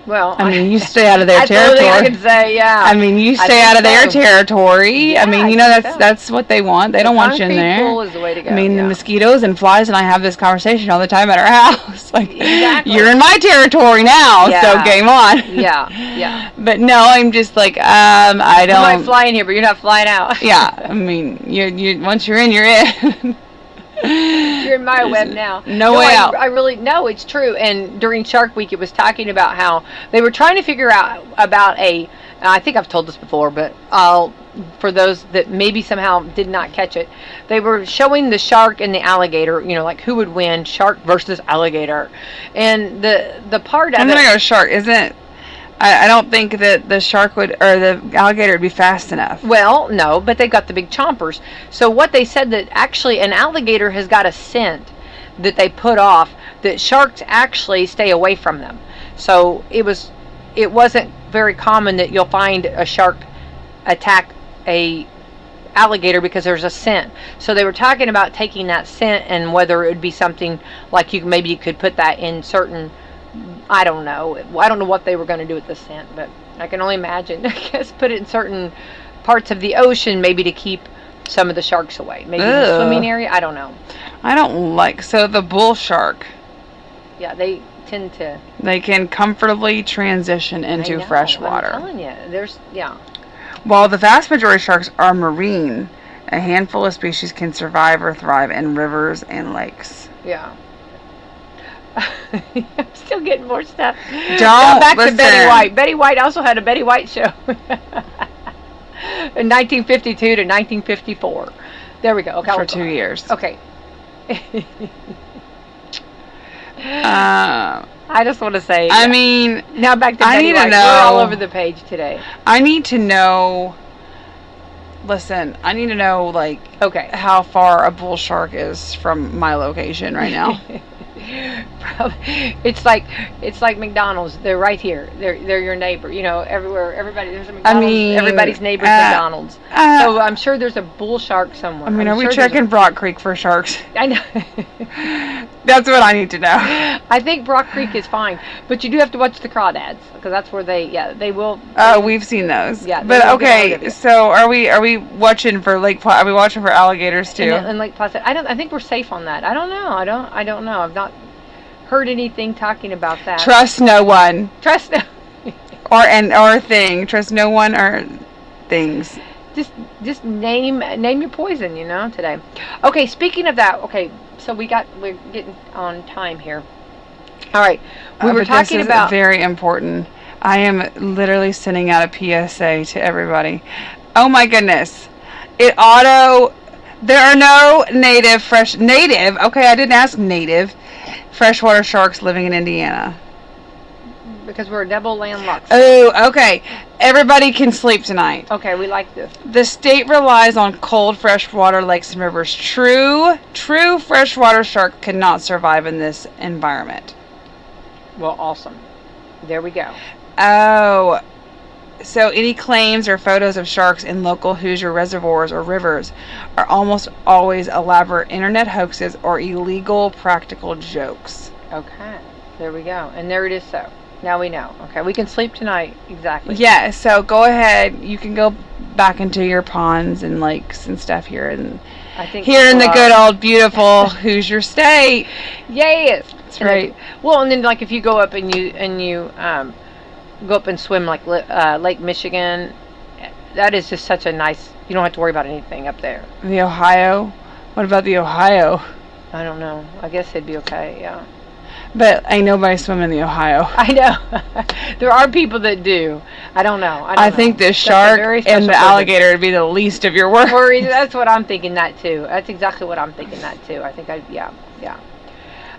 Well, I mean, you stay out of their territory. I could say, yeah. I mean, you stay out of their territory. Yeah, I mean, that's what they want. They don't want you in there. Pool is the way to go. I mean, the mosquitoes and flies, and I have this conversation all the time at our house. Like, you're in my territory now, so game on. Yeah. But no, I'm just like, I don't. You might fly in here, but you're not flying out. Yeah, I mean, you once you're in, you're in. You're in my web now. No way out. I really no, it's true. And during Shark Week, it was talking about how they were trying to figure out about I think I've told this before, but for those that maybe somehow did not catch it, they were showing the shark and the alligator. Like who would win, shark versus alligator, and the part of I'm gonna go shark, isn't it? I don't think that the shark or the alligator would be fast enough. Well, no, but they've got the big chompers. So what they said that actually an alligator has got a scent that they put off that sharks actually stay away from them. So it wasn't very common that you'll find a shark attack a alligator because there's a scent. So they were talking about taking that scent and whether it would be something like maybe you could put that in certain I don't know. I don't know what they were going to do with the scent, but I can only imagine. I guess put it in certain parts of the ocean, maybe to keep some of the sharks away. Maybe in the swimming area. I don't know. I don't like. So the bull shark. Yeah, they tend to. They can comfortably transition into fresh water. I'm telling you, While the vast majority of sharks are marine, a handful of species can survive or thrive in rivers and lakes. Yeah. I'm still getting more stuff. Don't back listen. to Betty White. Betty White also had a Betty White show in 1952 to 1954. There we go. Okay, for 2 years. Okay. I just want to say. I mean, now back to Betty White. We're all over the page today. I need to know. Listen, I need to know how far a bull shark is from my location right now. It's like McDonald's. They're right here. They're your neighbor. Everywhere. Everybody. There's a McDonald's. Everybody's neighbor's McDonald's. So I'm sure there's a bull shark somewhere. I mean, are we checking Brock Creek for sharks? I know. That's what I need to know. I think Brock Creek is fine, but you do have to watch the crawdads because that's where they will. Oh, we've seen those. Yeah. But okay, so are we watching for Are we watching for alligators too? In Lake Placid. I think we're safe on that. I don't know. I don't know. I've not heard anything talking about that. Trust no one. Trust no. or thing. Trust no one or things. Just name your poison. Today. Okay. Speaking of that. Okay. So we're getting on time here. All right. We were talking about very important. I am literally sending out a PSA to everybody. Oh my goodness. There are no native. Okay, I didn't ask native freshwater sharks living in Indiana. Because we're double landlocked. Oh, okay. Everybody can sleep tonight. Okay, we like this. The state relies on cold freshwater lakes and rivers. True freshwater shark cannot survive in this environment. Well, awesome. There we go. Oh, so any claims or photos of sharks in local Hoosier reservoirs or rivers are almost always elaborate internet hoaxes or illegal practical jokes. Okay, there we go. And there it is so. Now we know. Okay, we can sleep tonight. Exactly. Yeah, so go ahead. You can go back into your ponds and lakes and stuff here in the good old beautiful Hoosier state. Yes. That's right. Well, and then if you go up and you go up and swim Lake Michigan, that is just such a nice. You don't have to worry about anything up there. The Ohio. What about the Ohio? I don't know. I guess it'd be okay. Yeah. But ain't nobody swimming in the Ohio. I know. There are people that do. I don't know. I think the shark and the alligator would be the least of your worries. That's what I'm thinking that too. That's exactly what I'm thinking that too. I think yeah.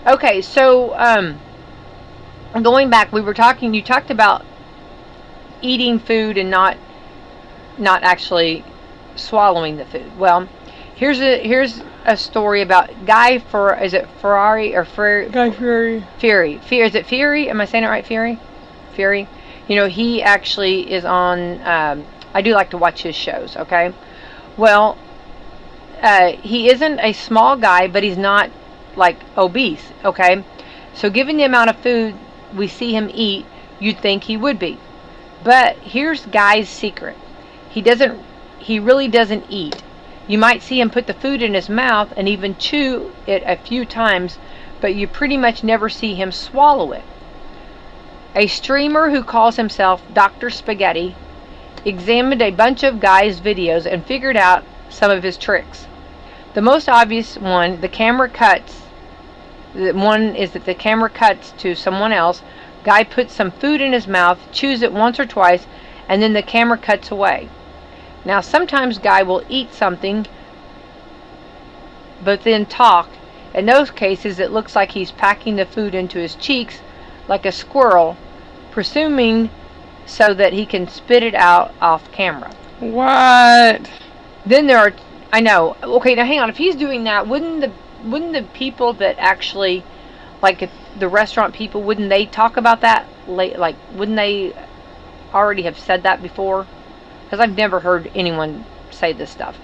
Okay, so going back, you talked about eating food and not actually swallowing the food. Well, here's a story about Guy Fieri? Is it Fieri? Am I saying it right? Fieri. He actually is on. I do like to watch his shows. Okay. Well, he isn't a small guy, but he's not obese. Okay. So given the amount of food we see him eat, you'd think he would be. But here's Guy's secret. He really doesn't eat. You might see him put the food in his mouth and even chew it a few times, but you pretty much never see him swallow it. A streamer who calls himself Dr. Spaghetti examined a bunch of Guy's videos and figured out some of his tricks. The most obvious one, the camera cuts to someone else. Guy puts some food in his mouth, chews it once or twice, and then the camera cuts away. Now, sometimes Guy will eat something, but then talk. In those cases, it looks like he's packing the food into his cheeks like a squirrel, presuming so that he can spit it out off camera. What? Then I know. Okay, now hang on. If he's doing that, wouldn't the people that actually, if the restaurant people, wouldn't they talk about that? Wouldn't they already have said that before? Because I've never heard anyone say this stuff.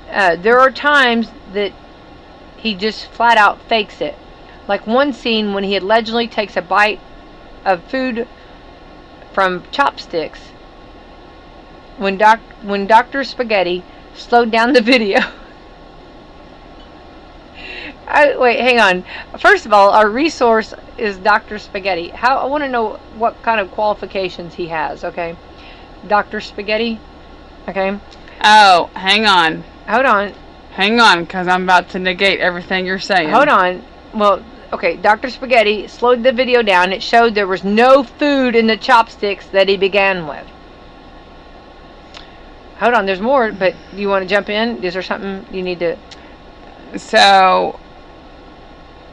There are times that he just flat out fakes it. Like one scene when he allegedly takes a bite of food from chopsticks when Dr. Spaghetti slowed down the video. Wait, hang on. First of all, our resource is Dr. Spaghetti. I want to know what kind of qualifications he has, okay? Dr. Spaghetti, okay? Oh, hang on. Hold on. Hang on, because I'm about to negate everything you're saying. Hold on. Well, okay, Dr. Spaghetti slowed the video down. It showed there was no food in the chopsticks that he began with. Hold on, there's more, but do you want to jump in? Is there something you need to... So,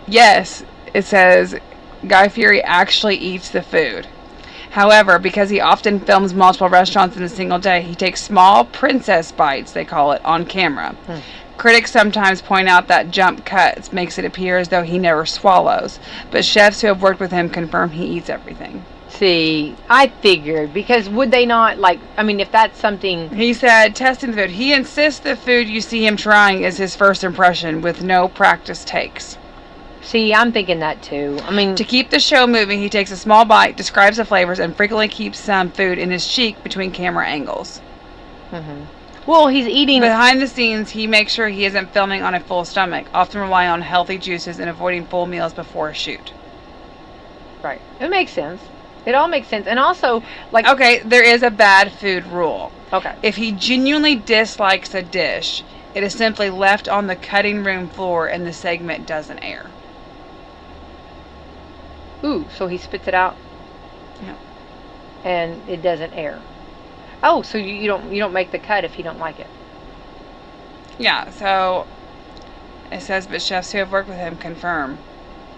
yes, it says Guy Fieri actually eats the food. However, because he often films multiple restaurants in a single day, he takes small princess bites, they call it, on camera. Critics sometimes point out that jump cuts makes it appear as though he never swallows, but chefs who have worked with him confirm he eats everything. See, I figured, because would they not, like, I mean, if that's something... He said, testing the food. He insists the food you see him trying is his first impression, with no practice takes. See, I'm thinking that too. I mean... To keep the show moving, he takes a small bite, describes the flavors, and frequently keeps some food in his cheek between camera angles. Well, he's eating... Behind the scenes, he makes sure he isn't filming on a full stomach, often relying on healthy juices and avoiding full meals before a shoot. Right. It makes sense. It all makes sense. And also, like... Okay, there is a bad food rule. Okay. If he genuinely dislikes a dish, it is simply left on the cutting room floor and the segment doesn't air. Ooh, so he spits it out? Yeah. And it doesn't air. Oh, so you don't make the cut if you don't like it. Yeah, so it says, but chefs who have worked with him confirm.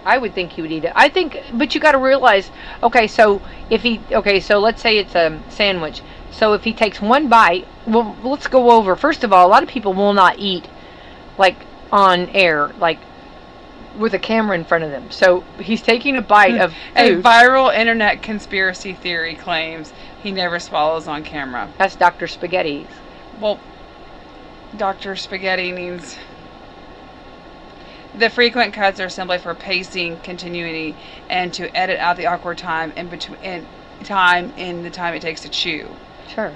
I would think he would eat it. I think, but you got to realize, so let's say it's a sandwich. So if he takes one bite, well, let's go over. First of all, a lot of people will not eat, like, on air, like, with a camera in front of them. So he's taking a bite of food. A viral internet conspiracy theory claims he never swallows on camera. That's Dr. Spaghetti's. Well, Dr. Spaghetti means... The frequent cuts are simply for pacing, continuity, and to edit out the awkward time in the time it takes to chew. Sure.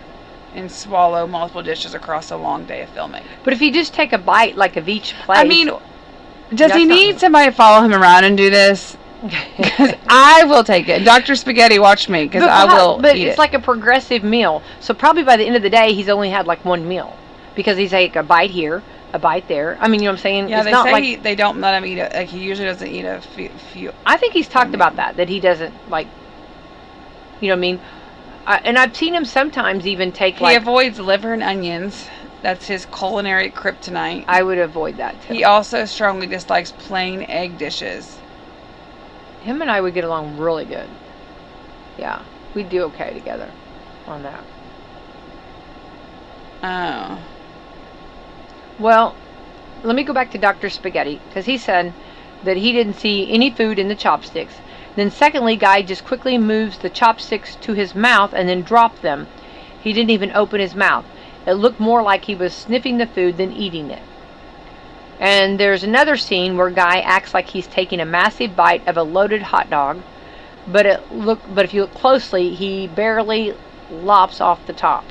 And swallow multiple dishes across a long day of filming. But if you just take a bite, like, of each place... I mean, does he need somebody to follow him around and do this? Because I will take it. Dr. Spaghetti, watch me, because I will But eat it's it. like a progressive meal. So probably by the end of the day, he's only had, like, one meal. Because he's like a bite here, a bite there. I mean, you know what I'm saying? Yeah, it's they not say like, they don't let him eat it. Like, he usually doesn't eat a few. I think he's talked about that he doesn't, like, you know what I mean? And I've seen him sometimes even take, He avoids liver and onions. That's his culinary kryptonite. I would avoid that, too. He also strongly dislikes plain egg dishes. Him and I would get along really good. Yeah, we'd do okay together on that. Oh. Well, let me go back to Dr. Spaghetti, because he said that he didn't see any food in the chopsticks. Then secondly, Guy just quickly moves the chopsticks to his mouth and then dropped them. He didn't even open his mouth. It looked more like he was sniffing the food than eating it. And there's another scene where Guy acts like he's taking a massive bite of a loaded hot dog, but if you look closely, he barely lops off the top.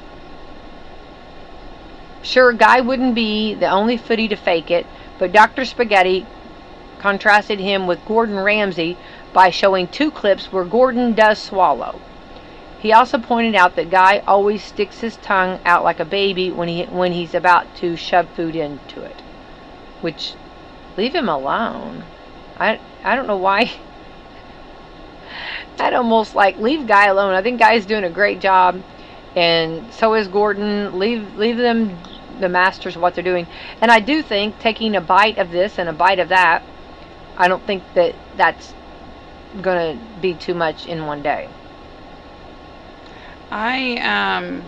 Sure, Guy wouldn't be the only foodie to fake it, but Dr. Spaghetti contrasted him with Gordon Ramsay by showing 2 clips where Gordon does swallow. He also pointed out that Guy always sticks his tongue out like a baby when he's about to shove food into it. Which, leave him alone. I don't know why. I'd almost like, leave Guy alone. I think Guy's doing a great job, and so is Gordon. Leave them, the masters, what they're doing. And I do think taking a bite of this and a bite of that, I don't think that that's gonna be too much in one day. I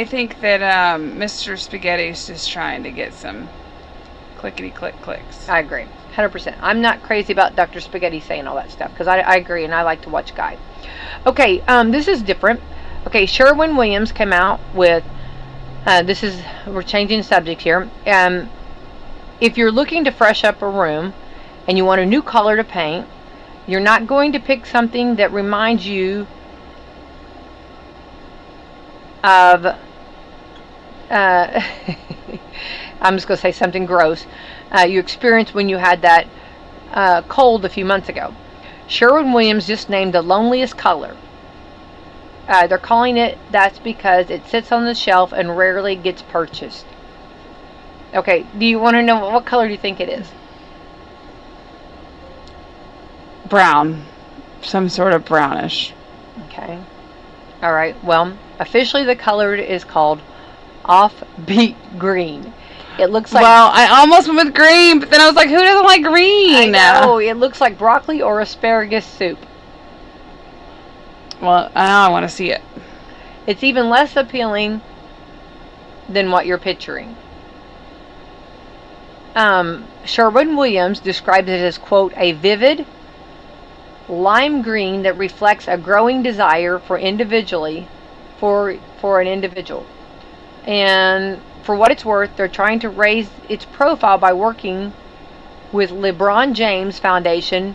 think that Mr. Spaghetti's just trying to get some clickety-click clicks. I agree, 100%. I'm not crazy about Dr. Spaghetti saying all that stuff, because I agree, and I like to watch Guy. Okay, this is different. Okay, Sherwin-Williams came out with, we're changing the subject here. If you're looking to fresh up a room, and you want a new color to paint, You're not going to pick something that reminds you of, I'm just going to say something gross, you experienced when you had that cold a few months ago. Sherwin-Williams just named the loneliest color. They're calling it that's because it sits on the shelf and rarely gets purchased. Okay, do you want to know what color do you think it is? Brown. Some sort of brownish. Okay. All right. Well, officially the color is called offbeat green. It looks like... Well, I almost went with green, but then I was like, who doesn't like green? I know. It looks like broccoli or asparagus soup. Well, now I want to see it. It's even less appealing than what you're picturing. Sherwin-Williams describes it as, quote, a vivid lime green that reflects a growing desire for an individual. And for what it's worth, they're trying to raise its profile by working with LeBron James Foundation,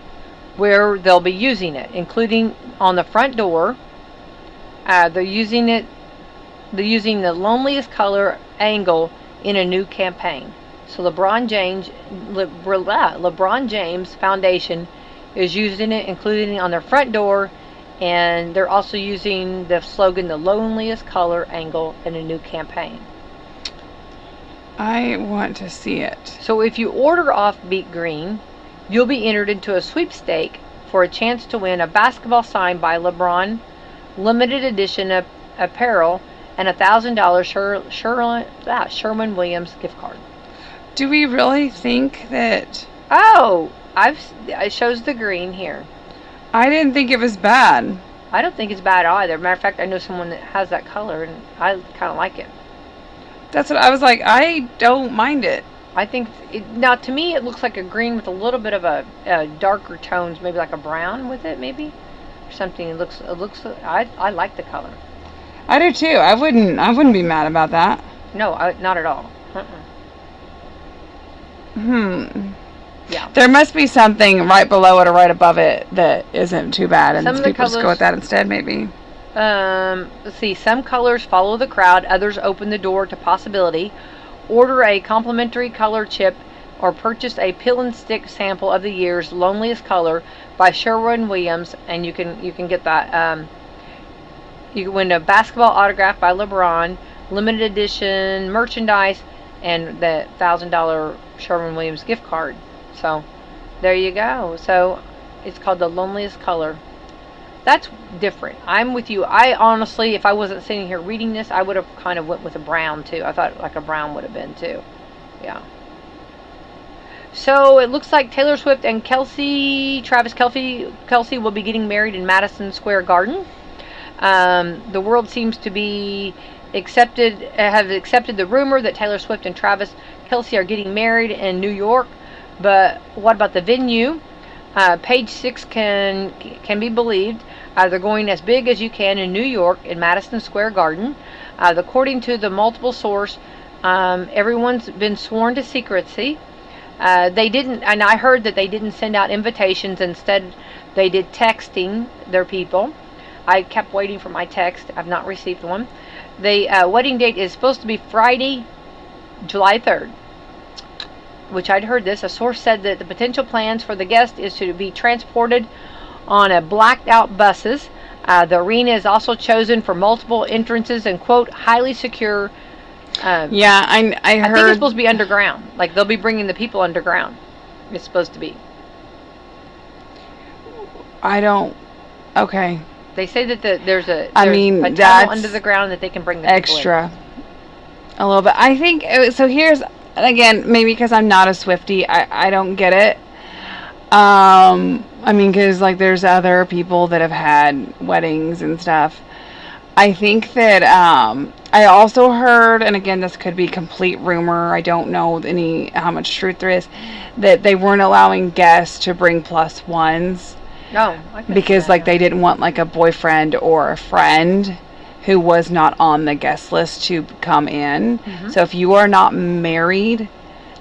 where they'll be using it, including on the front door. They're using the loneliest color angle in a new campaign. So LeBron James Foundation is using it, including it on their front door, and they're also using the slogan, the loneliest color angle, in a new campaign. I want to see it. So if you order offbeat green, you'll be entered into a sweepstake for a chance to win a basketball signed by LeBron, limited edition apparel, and $1,000 Sherwin-Williams gift card. Do we really think that... Oh, it shows the green here. I didn't think it was bad. I don't think it's bad either. Matter of fact, I know someone that has that color, and I kind of like it. That's what I was like. I don't mind it. I think now to me it looks like a green with a little bit of a darker tones, maybe like a brown with it, maybe or something. It looks. I like the color. I do too. I wouldn't be mad about that. No, not at all. Yeah. There must be something right below it or right above it that isn't too bad, and people just go with that instead, maybe. Let's see. Some colors follow the crowd. Others open the door to possibility. Order a complimentary color chip or purchase a pill and stick sample of the year's loneliest color by Sherwin-Williams, and you can get that. You can win a basketball autograph by LeBron, limited edition merchandise, and the $1,000 Sherwin-Williams gift card. So there you go. So it's called the loneliest color. That's different. I'm with you. I honestly, if I wasn't sitting here reading this, I would have kind of went with a brown too. I thought like a brown would have been too. Yeah. So it looks like Taylor Swift and Travis Kelce will be getting married in Madison Square Garden. The world seems to have accepted the rumor that Taylor Swift and Travis Kelce are getting married in New York. But what about the venue? Page 6 can be believed. They're going as big as you can in New York in Madison Square Garden. According to the multiple source, everyone's been sworn to secrecy. They didn't, and I heard that they didn't send out invitations. Instead, they did texting their people. I kept waiting for my text. I've not received one. The wedding date is supposed to be Friday, July 3rd. Which I'd heard this. A source said that the potential plans for the guest is to be transported on a blacked out buses. The arena is also chosen for multiple entrances and, quote, highly secure. I heard. I think it's supposed to be underground. Like they'll be bringing the people underground. It's supposed to be. Okay. They say that there's a that's tunnel under the ground that they can bring the extra. People in. A little bit. I think so. Here's. Again, maybe because I'm not a Swiftie, I don't get it. Because like there's other people that have had weddings and stuff. I think that I also heard, and again, this could be complete rumor. I don't know how much truth there is, that they weren't allowing guests to bring plus ones. No, because they didn't want like a boyfriend or a friend who was not on the guest list to come in. Mm-hmm. So if you are not married,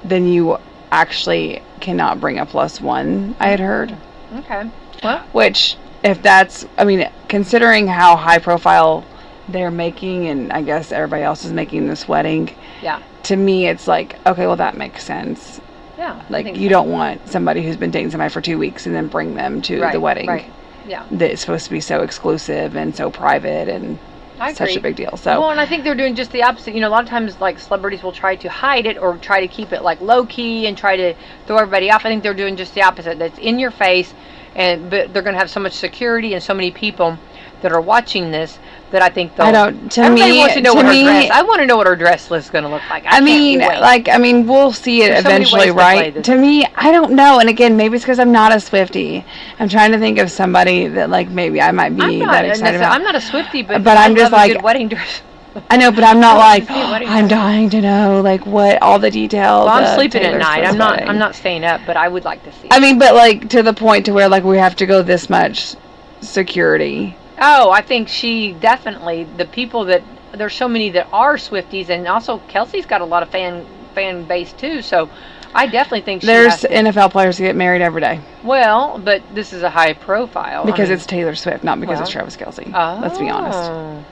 then you actually cannot bring a plus one, I had heard. Okay. Well, Which, if that's, I mean, considering how high profile they're making, and I guess everybody else is making this wedding, yeah. to me it's like, okay, well, that makes sense. Yeah. I Like, think you so. don't want somebody who's been dating somebody for 2 weeks and then bring them to Right, the wedding. right. Yeah. That's supposed to be so exclusive and so private and I such agree. a big deal. So, Well, and I think they're doing just the opposite. You know, a lot of times, like, celebrities will try to hide it or try to keep it, like, low-key and try to throw everybody off. I think they're doing just the opposite. That's in your face, but they're going to have so much security and so many people that are watching this that I think they'll... I don't, to Everybody me, wants to know to what her me, dress... I want to know what her dress list is going to look like. I mean, can't wait. like, I mean, we'll see it There's so many eventually, ways to play right? this. To me, I don't know. And again, maybe it's because I'm not a Swiftie. I'm trying to think of somebody that, like, maybe I might be that excited about. I'm not a Swiftie, but But I'm I just love a like- good wedding dress. I know, but I'm not like, see a wedding I'm dress. dying to know, like, what all the details. Well, I'm of sleeping Taylor at night. Swift's wedding. I'm not staying up, but I would like to see. I mean, but like to the point to where like we have to go this much security. Oh, I think she definitely, the people that, there's so many that are Swifties, and also Kelsey's got a lot of fan base too, so I definitely think she There's has to. NFL players who get married every day Well, but this is a high profile. because I mean, it's Taylor Swift, not because it's well, Travis Kelce. oh, Let's be honest.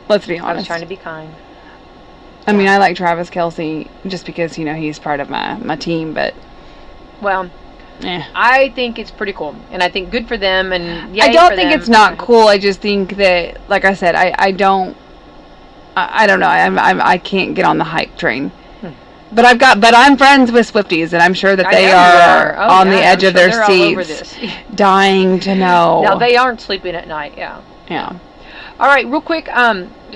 Let's be I was honest. trying to be kind. I mean, I like Travis Kelce just because, you know, he's part of my team, but Well, I think it's pretty cool, and I think good for them, and yay I don't for think them. it's not cool. I just think that, like I said, I don't know. I can't get on the hype train. But I'm friends with Swifties, and I'm sure that I they know you are Oh, on the yeah, edge I'm of sure their they're all over seats, this. dying to know. Now they aren't sleeping at night. Yeah. Yeah. All right, real quick.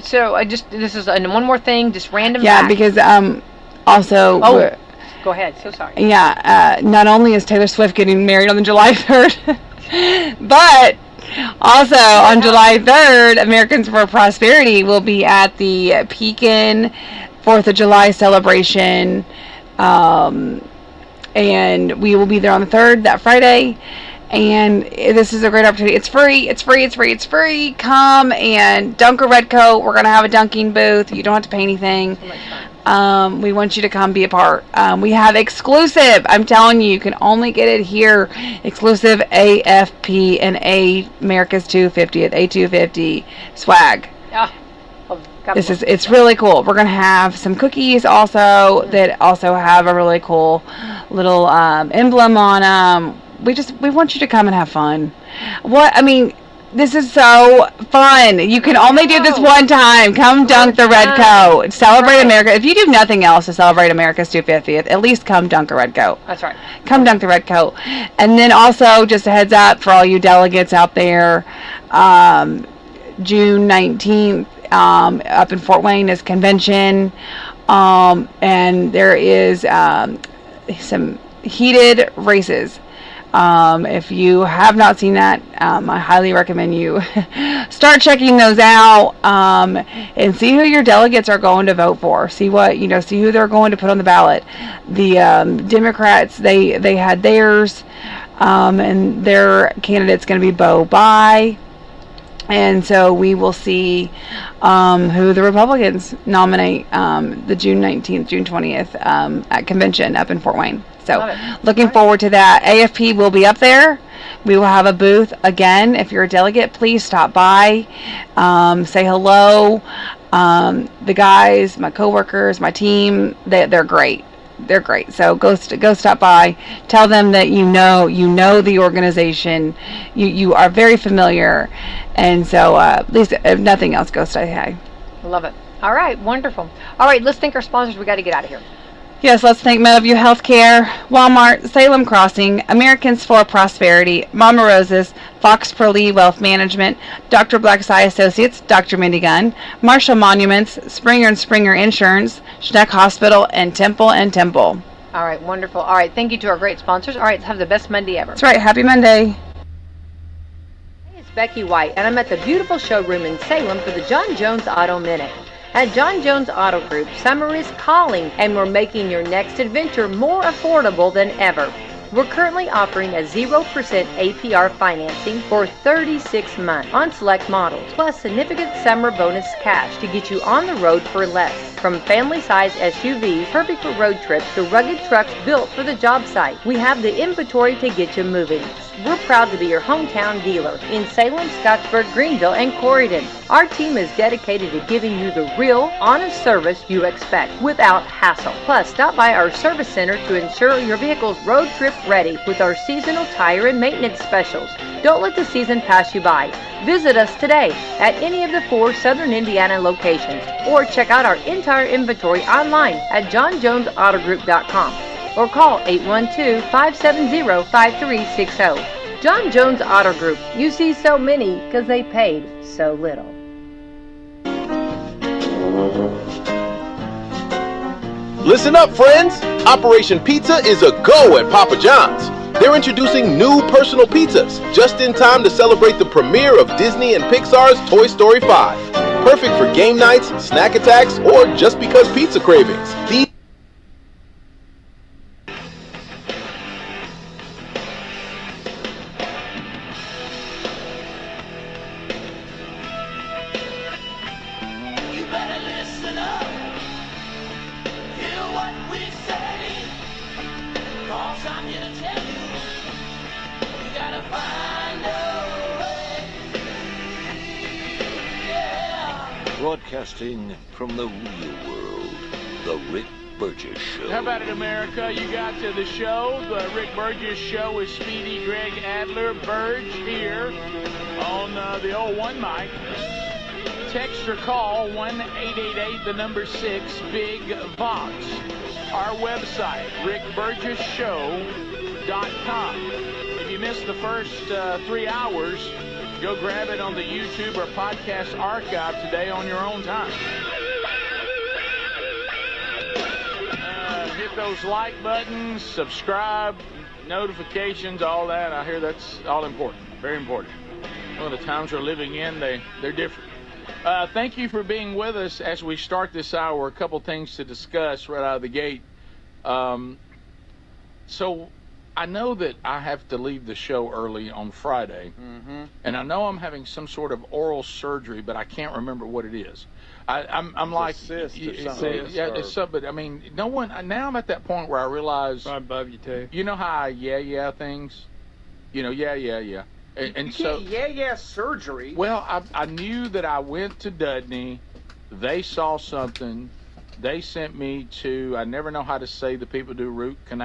So this is one more thing, just random. Yeah, fact. because also. Oh, go ahead. So sorry. Yeah, not only is Taylor Swift getting married on July 3rd, but also on July 3rd, Americans for Prosperity will be at the Pekin 4th of July celebration, and we will be there on the 3rd, that Friday. And this is a great opportunity. It's free. Come and dunk a red coat. We're going to have a dunking booth. You don't have to pay anything. So much fun. We want you to come be a part. We have exclusive, I'm telling you can only get it here, exclusive AFP and America's 250th, A250 swag. Oh, God bless. It's really cool. We're going to have some cookies also that also have a really cool little emblem on them. We want you to come and have fun. This is so fun. You can only do this one time. Come dunk the red coat. Celebrate America. If you do nothing else to celebrate America's 250th, at least come dunk a red coat. That's right. Come dunk the red coat. And then also, just a heads up for all you delegates out there, June 19th, up in Fort Wayne is convention. And there is some heated races. If you have not seen that, I highly recommend you start checking those out, and see who your delegates are going to vote for. See who they're going to put on the ballot. The Democrats, they had theirs, and their candidate's going to be Bo Bai. And so we will see who the Republicans nominate the June 19th, June 20th at convention up in Fort Wayne. So looking forward to that. AFP will be up there. We will have a booth again. If you're a delegate, please stop by, say hello. The guys, my coworkers, my team, they're great. They're great. So go stop by. Tell them that you know the organization. You are very familiar, and so at least if nothing else, go say hi. Love it. All right, wonderful. All right, let's thank our sponsors. We got to get out of here. Yes, let's thank Meadowview Healthcare, Walmart, Salem Crossing, Americans for Prosperity, Mama Rose's, Fox Pro Lee Wealth Management, Dr. Black's Eye Associates, Dr. Mindy Gunn, Marshall Monuments, Springer & Springer Insurance, Schneck Hospital, and Temple & Temple. All right, wonderful. All right, thank you to our great sponsors. All right, have the best Monday ever. That's right. Happy Monday. Hey, it's Becky White, and I'm at the beautiful showroom in Salem for the John Jones Auto Minute. At John Jones Auto Group, summer is calling, and we're making your next adventure more affordable than ever. We're currently offering a 0% APR financing for 36 months on select models, plus significant summer bonus cash to get you on the road for less. From family-sized SUVs, perfect for road trips, to rugged trucks built for the job site, we have the inventory to get you moving. We're proud to be your hometown dealer in Salem, Scottsburg, Greenville, and Corydon. Our team is dedicated to giving you the real, honest service you expect without hassle. Plus, stop by our service center to ensure your vehicle's road trip ready with our seasonal tire and maintenance specials. Don't let the season pass you by. Visit us today at any of the 4 Southern Indiana locations or check out our entire inventory online at johnjonesautogroup.com. or call 812-570-5360. John Jones Auto Group. You see so many because they paid so little. Listen up, friends! Operation Pizza is a go at Papa John's. They're introducing new personal pizzas just in time to celebrate the premiere of Disney and Pixar's Toy Story 5. Perfect for game nights, snack attacks, or just because pizza cravings. These Broadcasting from the real world, The Rick Burgess Show. How about it, America? You got to the show. The Rick Burgess Show with Speedy, Greg Adler, Burge here on the old one mic. Text or call 1-888, the number 6, Big Vox. Our website, rickburgesshow.com. If you missed the first 3 hours, go grab it on the YouTube or podcast archive today on your own time. Hit those like buttons, subscribe, notifications, all that. I hear that's all important, very important. Well, the times we're living in, they're different. Thank you for being with us as we start this hour. A couple things to discuss right out of the gate. So I know that I have to leave the show early on Friday, and I know I'm having some sort of oral surgery, but I can't remember what it is. I'm like, cyst or it's something. it's something. But I mean, no one. Now I'm at that point where I realize, Right above you too. you know how I yeah things, yeah, and so surgery. well, I knew that I went to Dudney. They saw something. They sent me to. I never know how to say the people do root canal.